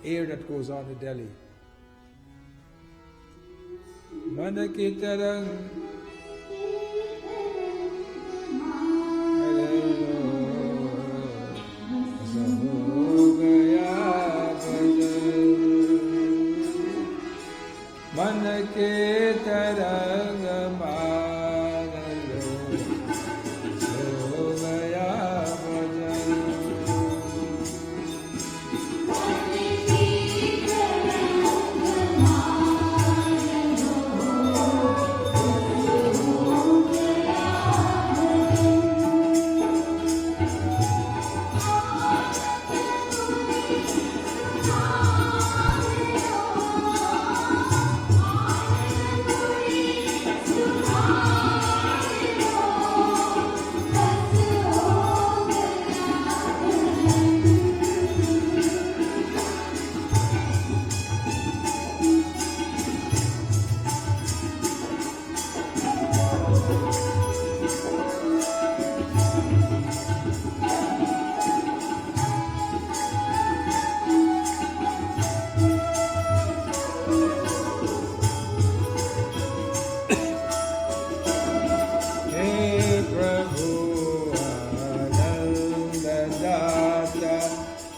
air that goes on in Delhi. मन की तरंग हो गया मन के तरंग मान लो हो गया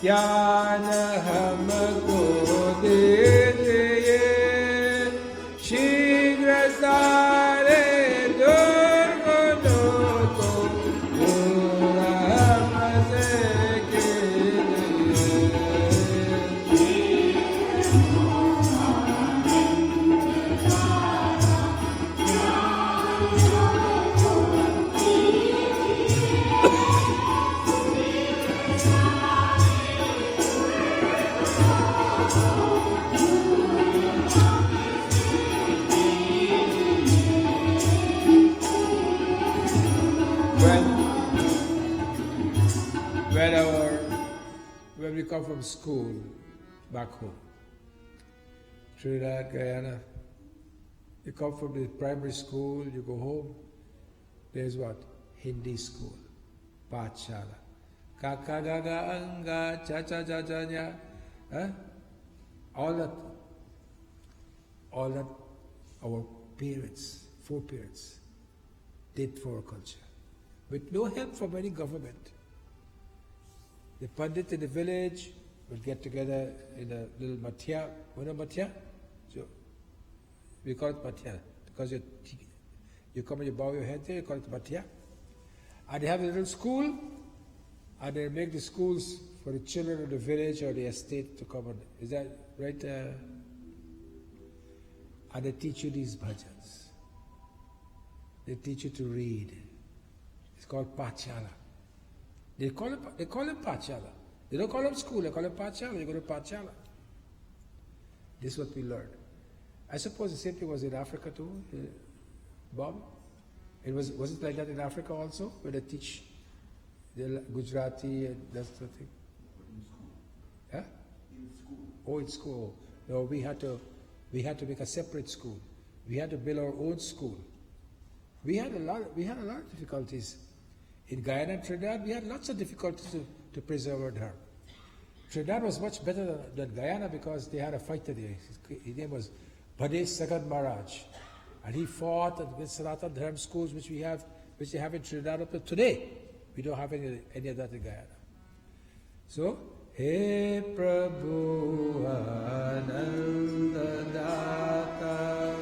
ज्ञान हमको दीजिए शीघ्र सारे दुर्गुणों को दूर हमसे कीजिए when we come from school back home, Trinidad, Guyana, you come from the primary school, you go home, there's what? Hindi school, Pachala. Kakagaga anga, cha cha cha cha nya. All that our parents, foreparents, did for our culture. With no help from any government. The Pandit in the village would get together in a little matya. You know matya? So we call it matya because you come and you bow your head there, you call it matya. And they have a little school, and they make the schools for the children of the village or the estate to come on. Is that right? And they teach you these bhajans. They teach you to read. It's called Pachala. They call it Pachala. They don't call it school, they call it Pachala. You go to Pachala. This is what we learned. I suppose the same thing was in Africa too, Bob? Was it like that in Africa also, where they teach the Gujarati and that sort of thing? In school. Huh? In school. Oh, in school. No, we had to make a separate school. We had to build our own school. We had a lot of difficulties. In Guyana and Trinidad, we had lots of difficulties to preserve our dharma. Trinidad was much better than Guyana because they had a fighter there. His name was Bhade Sagan Maharaj. And he fought with Sanatan Dharma schools which they have in Trinidad up to today. We don't have any of that in Guyana. So, He Prabhu Ananda Data.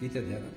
Gita Dhyana.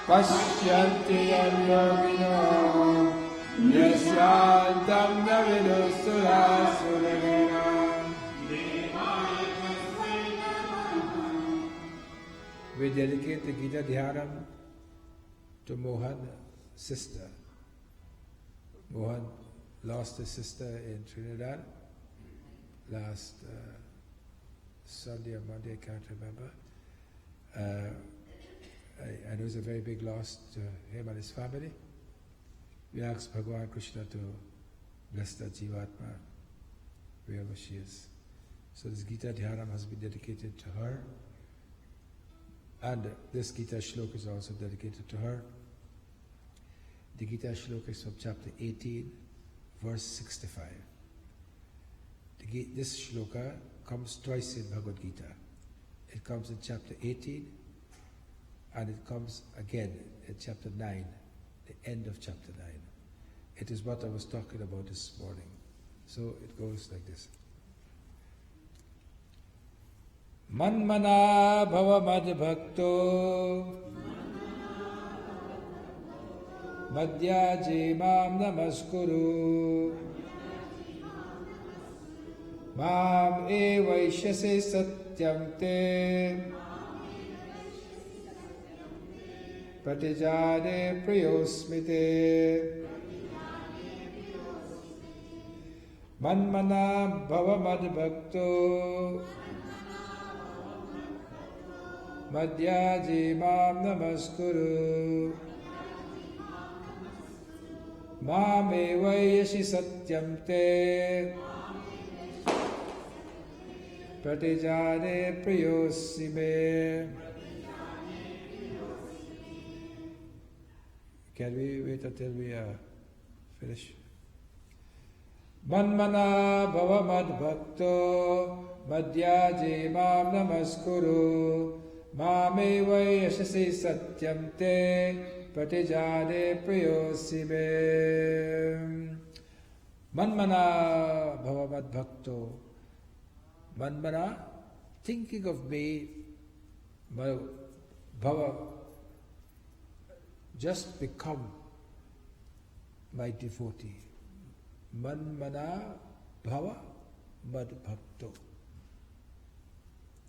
Pashyanti yogino yasyantam navidusura suragana. We dedicate the Gita Dhyanam to Mohan's sister. Mohan lost his sister in Trinidad last Sunday or Monday, I can't remember. And it was a very big loss to him and his family. We ask Bhagavan Krishna to bless the Jivatma wherever she is. So this Gita Dhyanam has been dedicated to her. And this Gita Shloka is also dedicated to her. The Gita Shloka is from chapter 18, verse 65. This Shloka comes twice in Bhagavad Gita. It comes in chapter 18, and it comes again in chapter 9, the end of chapter 9. It is what I was talking about this morning. So it goes like this. Manmana bhava madbhakto madhyaji mam namaskuru mam evaishyase satyam te pratijane priyosmite. Manmana bhava madbhakto Madhyaji Mam Namaskuru. Mame Vayashi Satyam Te Pratijane Priyosi Me. Can we wait until we finish? Manmana Bhava Mad Bhakto Madhyaji Mam Namaskuru. Mame Vayashasi Satyam Te Pratijane Priyosi Me. Manmana Bhava Mad Bhakto. Manmana, thinking of me, Bhava, just become my devotee. Manmana Bhava Mad Bhakto.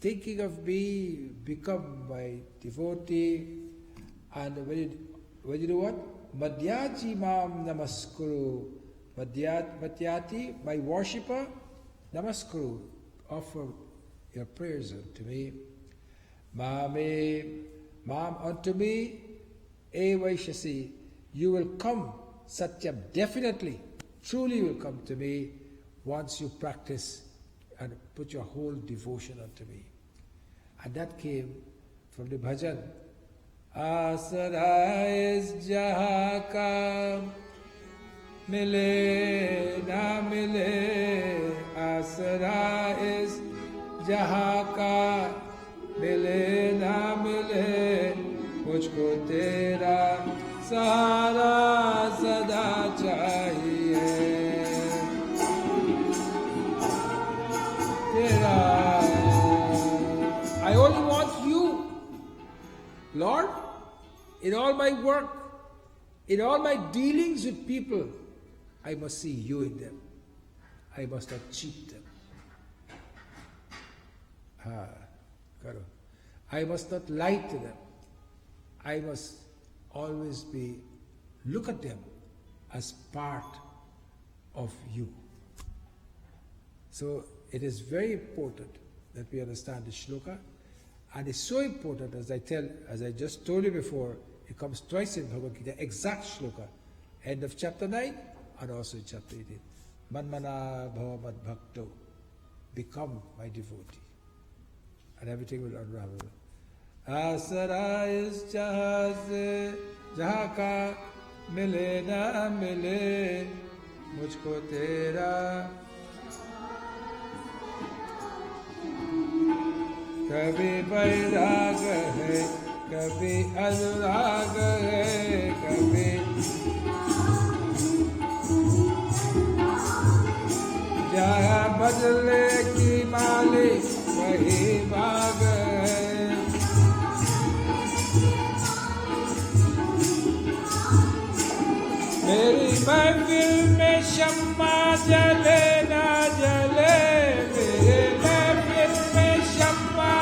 Thinking of me, become my devotee, and when you do what? Madhyaji Mam Namaskuru. Madhyati, my worshipper, Namaskuru. Offer your prayers unto me. Mame, Mam, unto me, Vaishasi, you will come, Satyam, definitely, truly will come to me once you practice and put your whole devotion unto me. And that came from the bhajan. Asara is jaha ka mile na mile. Asara is jaha ka mile na mile. Mujhko tera sahara sada chahiye. I only want you, Lord. In all my work, in all my dealings with people, I must see you in them. I must not cheat them. I must not lie to them. I must always look at them as part of you. So it is very important that we understand the shloka, and it's so important, as I just told you before, it comes twice in Bhagavad Gita, exact shloka, end of chapter 9 and also in chapter 18. Manmana Bhava Mad Bhakto, become my devotee, and everything will unravel. Asara is jaha ka mile na mile, mujhko tera. कभी बैराग है, कभी अनुराग है, कभी जहाँ बदले की मालिक वही बाग है। मेरी महफिल में शम्मा जले ना जले, मेरे महफिल में शम्मा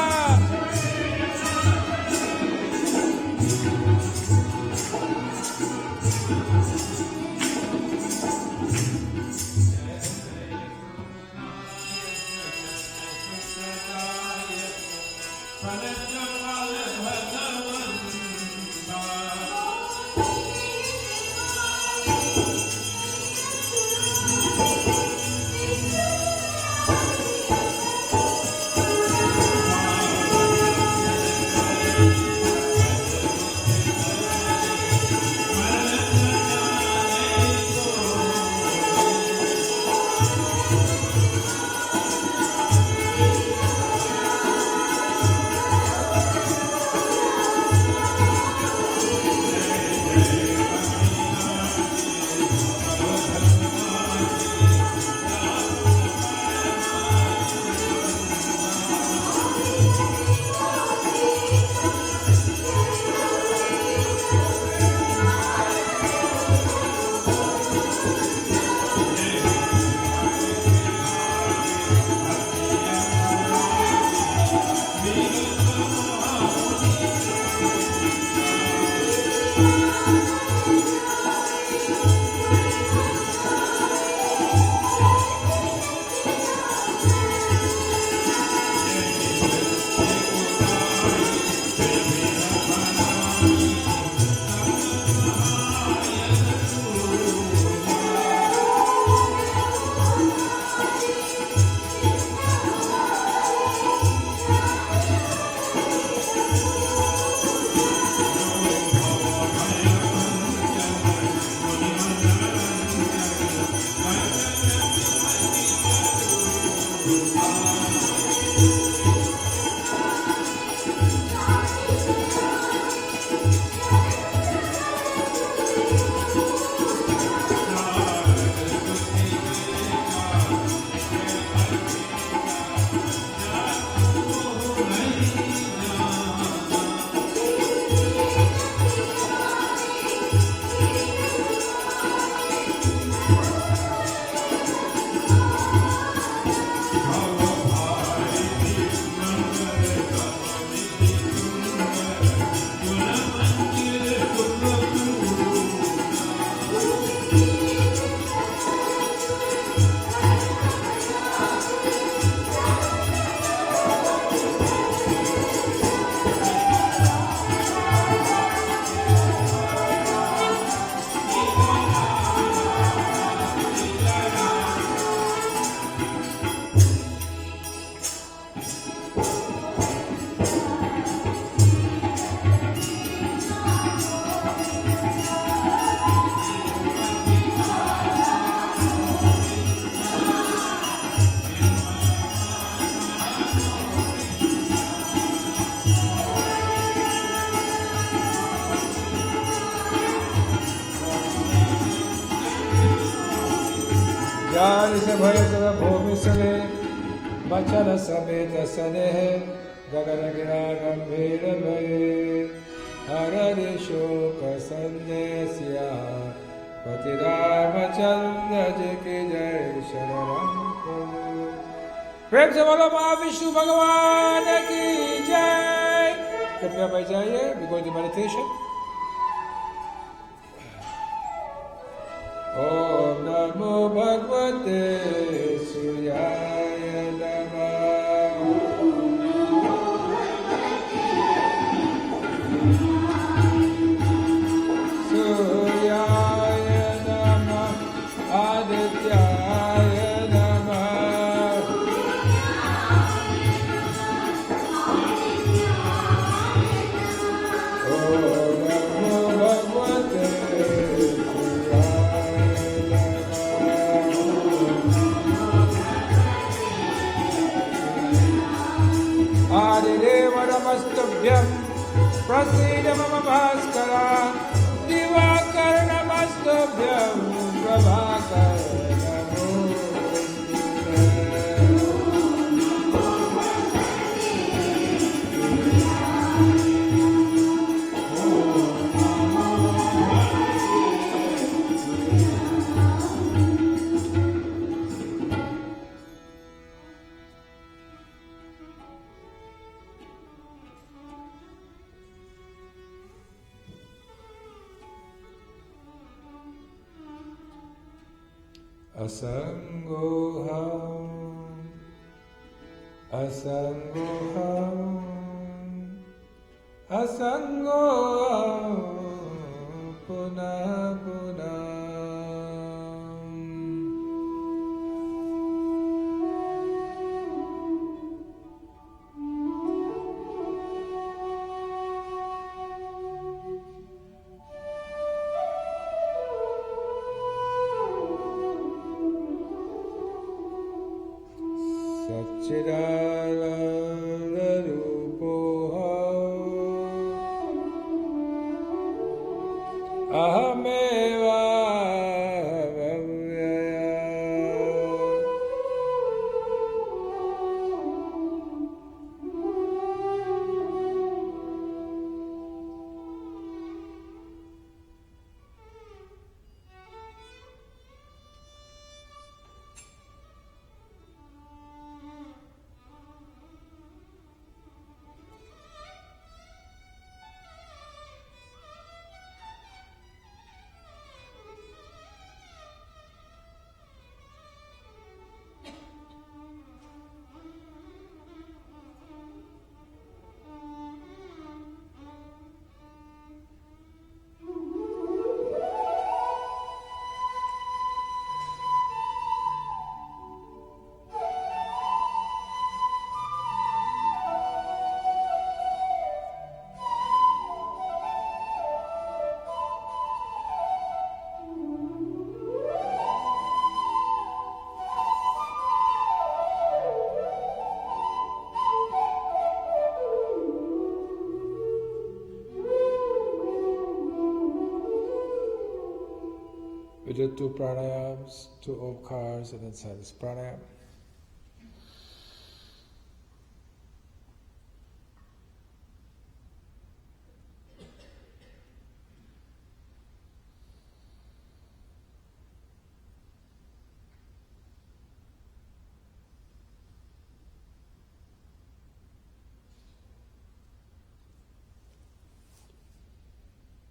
ज्ञान से भय सब भूमि सने मचल समेत सनेह गगन गिरा गंभीर भये हर शोक संदेशिया पति रामचंद्र जी की जय शरण प्रेम से बोलो माँ विष्णु भगवान की जय। कृपया बैठ जाइए, we go to meditation. ओम नमो भगवते सूर्याय नमः। सूर्याय नमः आदित्याय नमः। ओम नमो भगवते आदिदेव नमस्तुभ्यं प्रसीद मम भास्करा दिवाकर नमस्तुभ्यं प्रभाकर असंगोहम असंगोहम असंगोहम पुनः पुनः। अहमेवा We did 2 pranayams, 2 omkars, and then silence pranayam.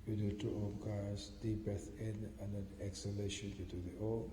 You do 2 omkars, deep breath in, and then exhalation, you do the om.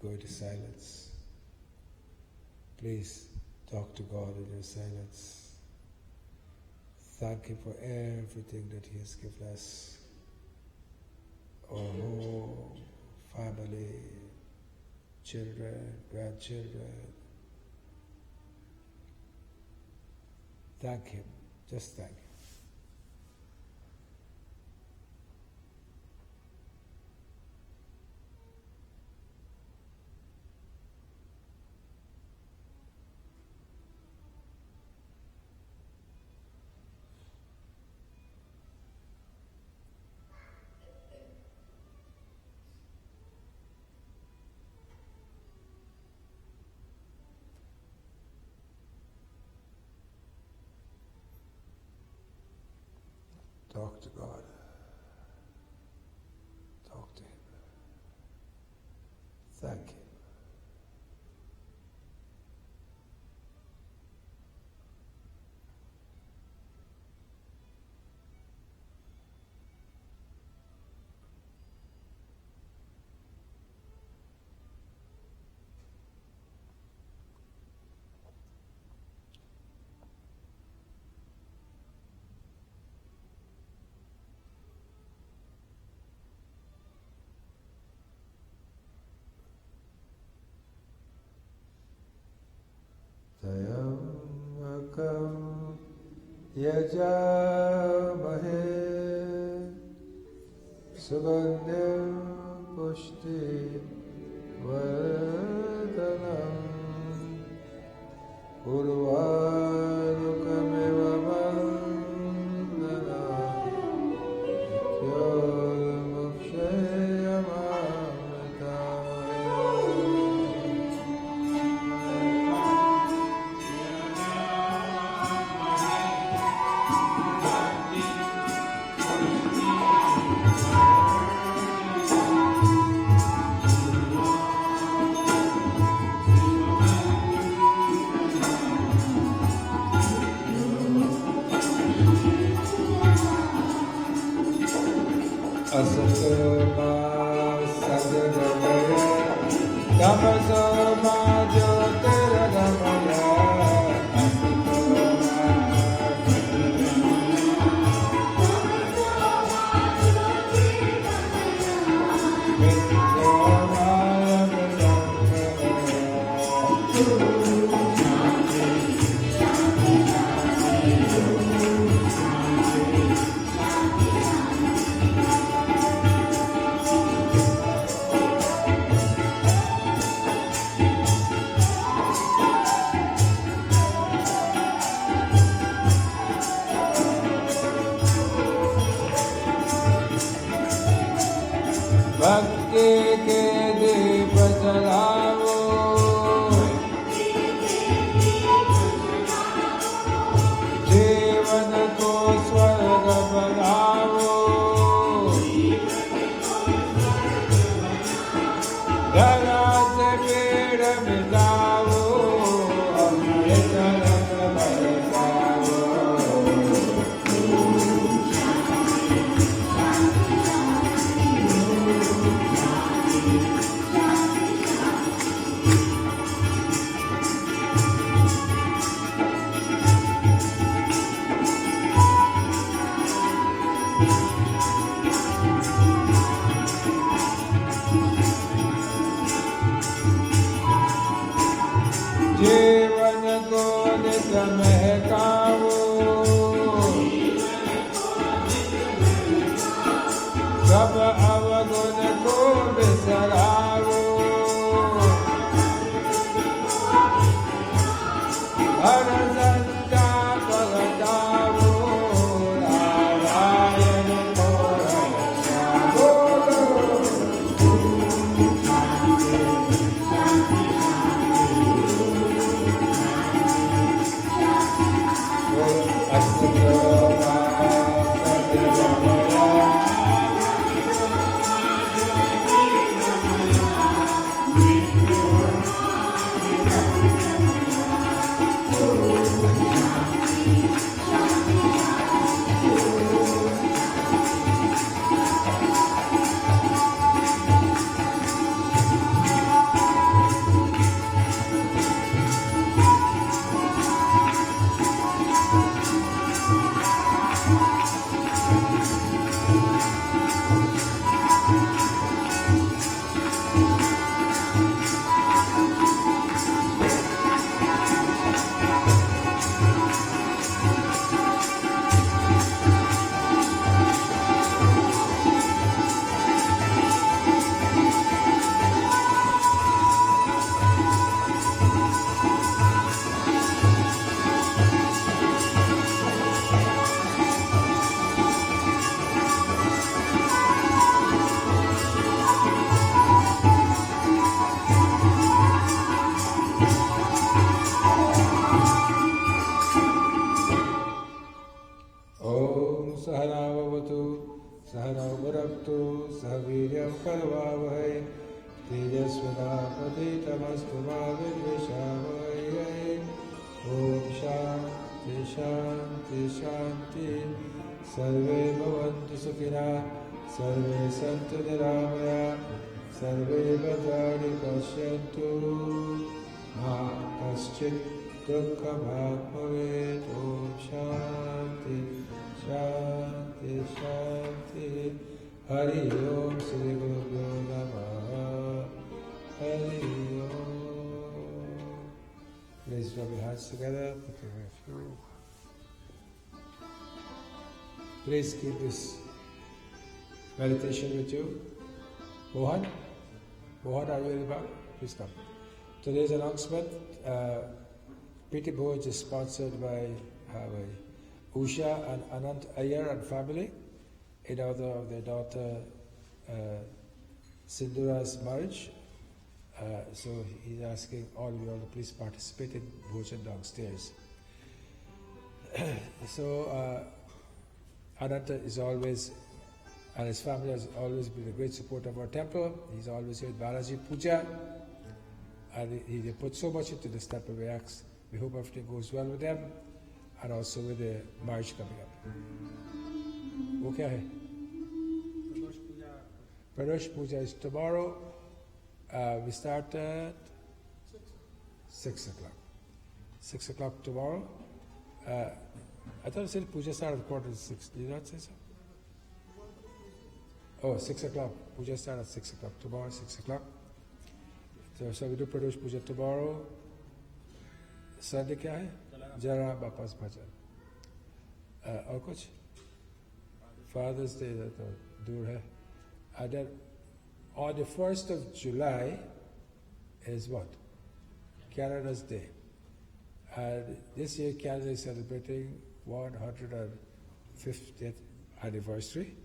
Go into silence. Please Talk to God in your silence. Thank Him for everything that He has given us. Our home, family, children, grandchildren. Thank Him. Just thank Him. Talk to God. Talk to Him. Thank Him. Tayammakam yajamahe sugandham pushti vardhanam urvarukamiva vandana nityamukshayamamrita. Asatoma sadgamaya tamasoma jyotirgamaya भक्ति के दीप जलाओ जीवन को स्वर्ग बनाओ धरा से पीड़ मिटाओ अमृत रस बरसाओ। जीवन को नित महकाओ सब अवगुण को बिसराओ हर संताप घटाओ नारायण को रक्षाओ। भुनक्तु सह वीर्यं करवावहै तेजस्विनापतितमस्तु मा विद्विषावहै ॐ शान्ति शान्ति शान्ति सर्वे भवन्तु सुखिनः सर्वे सन्तु निरामयाः सर्वे भद्राणि पश्यन्तु मा कश्चित् दुःखभाग् भवेत् ॐ शान्ति शान्ति शान्ति हरि ओम श्री गुरुभ्यो नमः हरि ओम. Please rub your hands together. Please keep this meditation with you. Mohan, are you ready back? Please come. Today's announcement, PT Bhoj is sponsored by Usha and Anant Iyer and family in honor of their daughter Sindhura's marriage. So he's asking all of you all to please participate in Bhojan downstairs. So Ananta is always, and his family has always been a great support of our temple. He's always here at Balaji Puja, and they put so much into this temple. We hope everything goes well with them, and also with the marriage coming up. Okay. Pradosh Puja is tomorrow. We start at 6 o'clock. 6 o'clock tomorrow. I thought I said Puja started at 5:45. Did you not say so? Oh, 6 o'clock. Puja started at 6 o'clock. Tomorrow, 6 o'clock. So we do Pradosh Puja tomorrow. Sunday क्या है? जरा वापस भजन. और कुछ? Father's Day तो दूर है. And then on the 1st of July is what? Canada's Day. And this year Canada is celebrating 150th anniversary,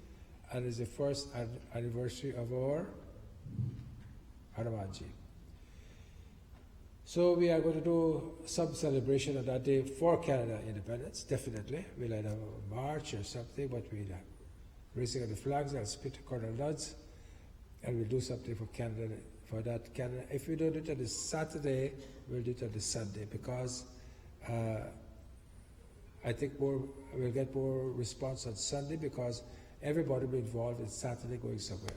and it's the first anniversary of our Hanumanji. So we are going to do some celebration on that day for Canada independence, definitely. We'll either have a march or something, but we'll have raising of the flags and spit corner nuts, and we'll do something for Canada, for that Canada. If we don't do it on the Saturday, we'll do it on the Sunday, because I think we'll get more response on Sunday, because everybody will be involved in Saturday going somewhere.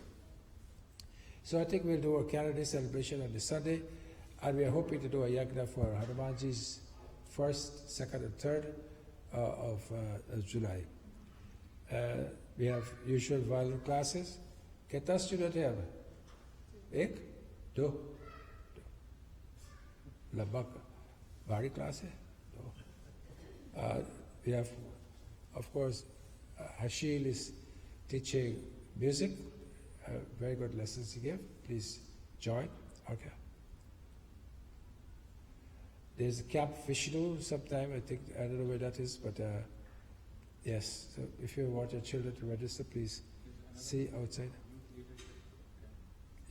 So I think we'll do a Canada celebration on the Sunday, and we are hoping to do a yagna for Hanumanji's 1st, 2nd, and 3rd of July. We have usual violin classes. कितना student है अब? एक? दो? लंबा भारी class है? दो. We have, of course, Hashil is teaching music. Very good lessons he gave. Please join. Okay. There's a Camp Vishnu sometime, I don't know where that is, but yes. So if you want your children to register, please see outside.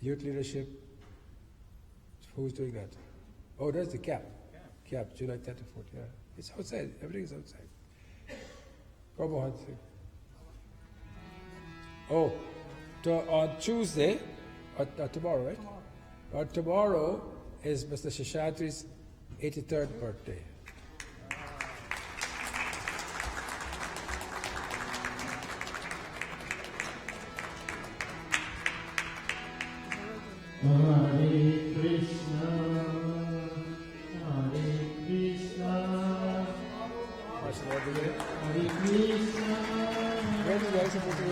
Youth leadership. Who's doing that? Oh, that's the camp. Camp, July 10th to 14th. Yeah. It's outside. Everything is outside. Come on. Oh, on Tuesday, tomorrow, right? Tomorrow is Mr. Shashantri's 83rd birthday. Hare Krishna, Hare Krishna, Hare Krishna. Where are you guys supposed to go?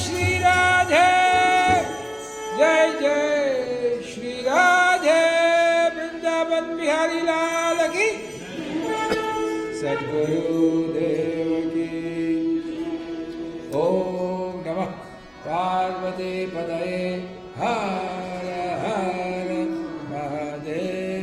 Shri Radhe, Jai Jai Shri Radhe, Vrindavan Bihari Lal ki, Sadguru Dev ki. Om Namah Parvati Padaye, Hara Hara Mahadeva.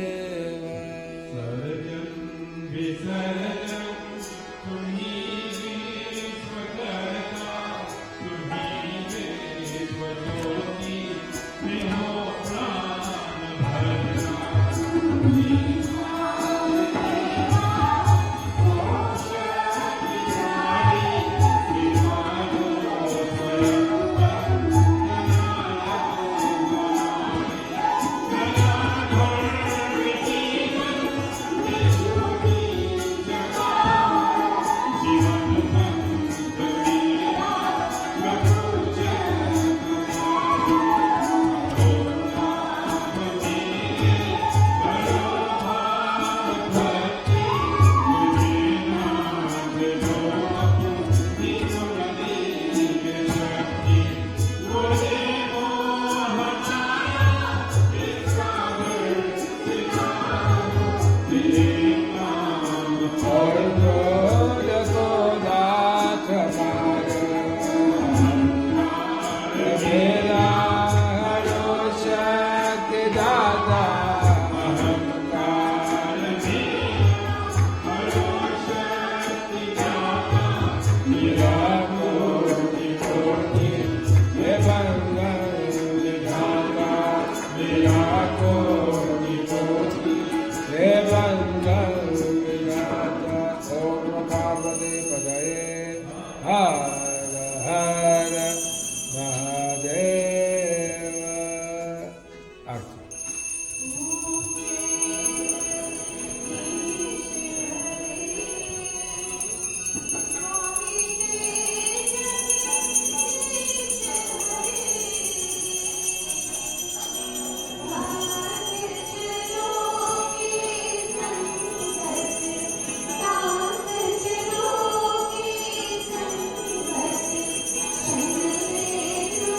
Thank you.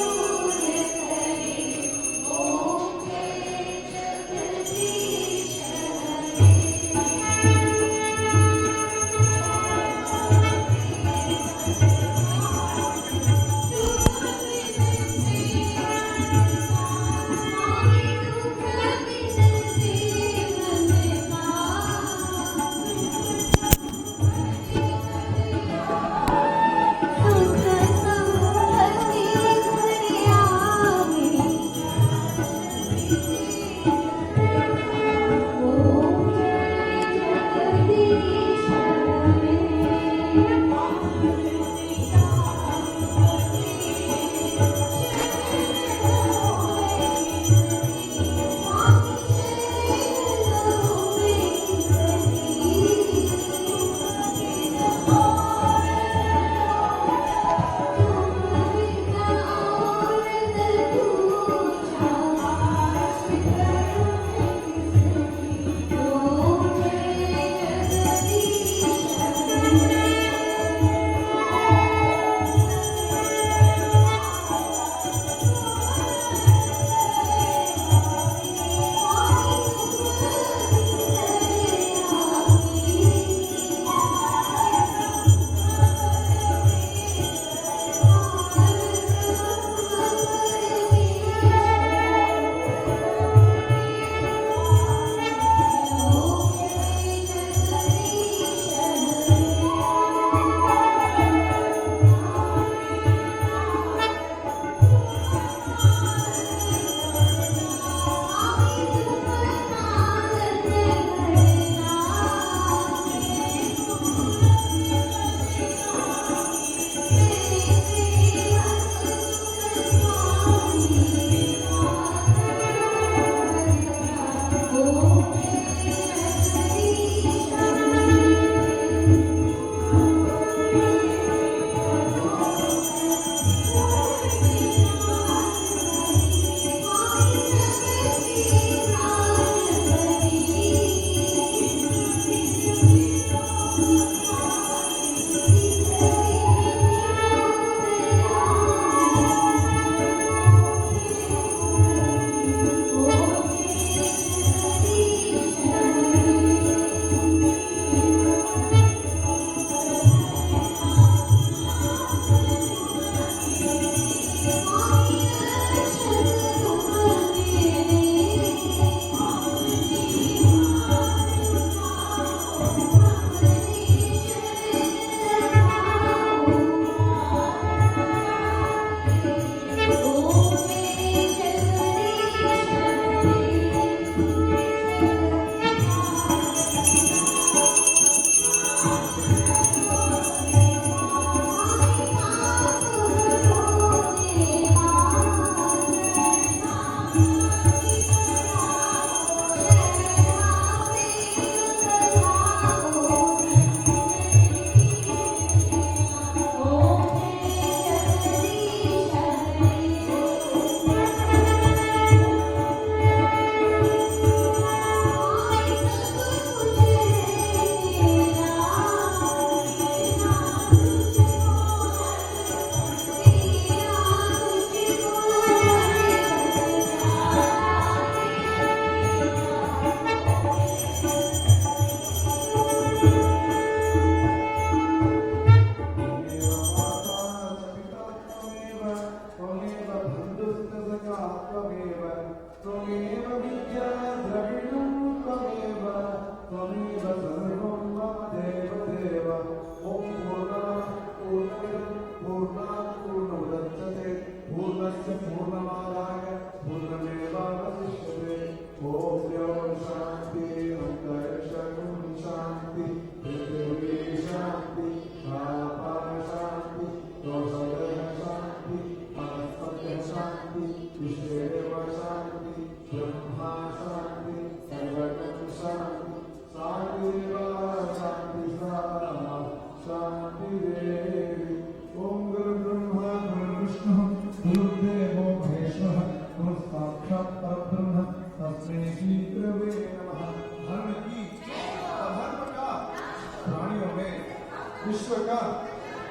विश्व का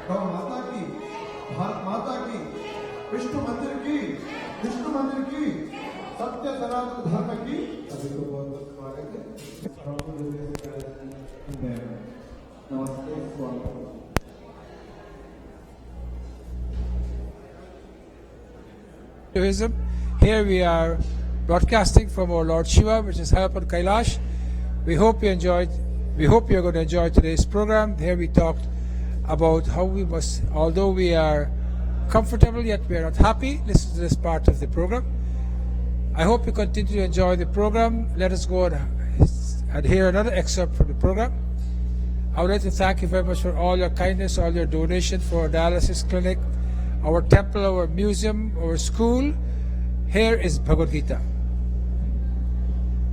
गौ माता की, भारत माता की, विष्णु मंदिर की, विष्णु मंदिर की, सत्य सनातन धर्म की सभी को बहुत बहुत स्वागत है। नमस्ते, स्वागत। Hinduism. Here we are broadcasting from our Lord Shiva, which is high up on Kailash. We hope you enjoyed. We hope you're going to enjoy today's program. Here we talked about how we must, although we are comfortable yet we are not happy, listen to this part of the program. I hope you continue to enjoy the program. Let us go and hear another excerpt from the program. I would like to thank you very much for all your kindness, all your donation for our dialysis clinic, our temple, our museum, our school. Here is Bhagavad Gita.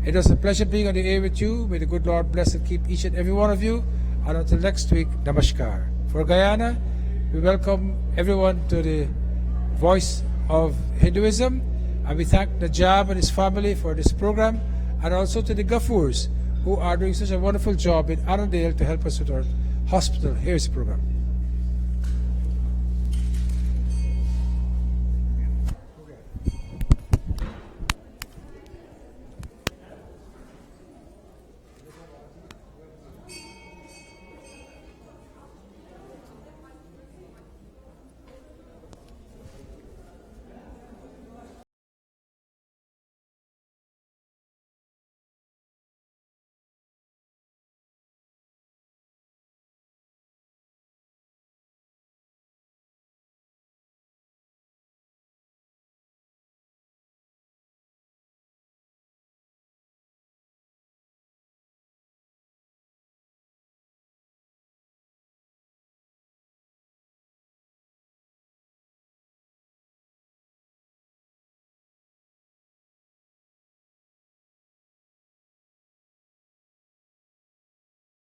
It was a pleasure being on the air with you. May the good Lord bless and keep each and every one of you. And until next week, Namaskar. For Guyana, we welcome everyone to the Voice of Hinduism. And we thank Najab and his family for this program. And also to the Gafoors, who are doing such a wonderful job in Arundel to help us with our hospital. Here's the program.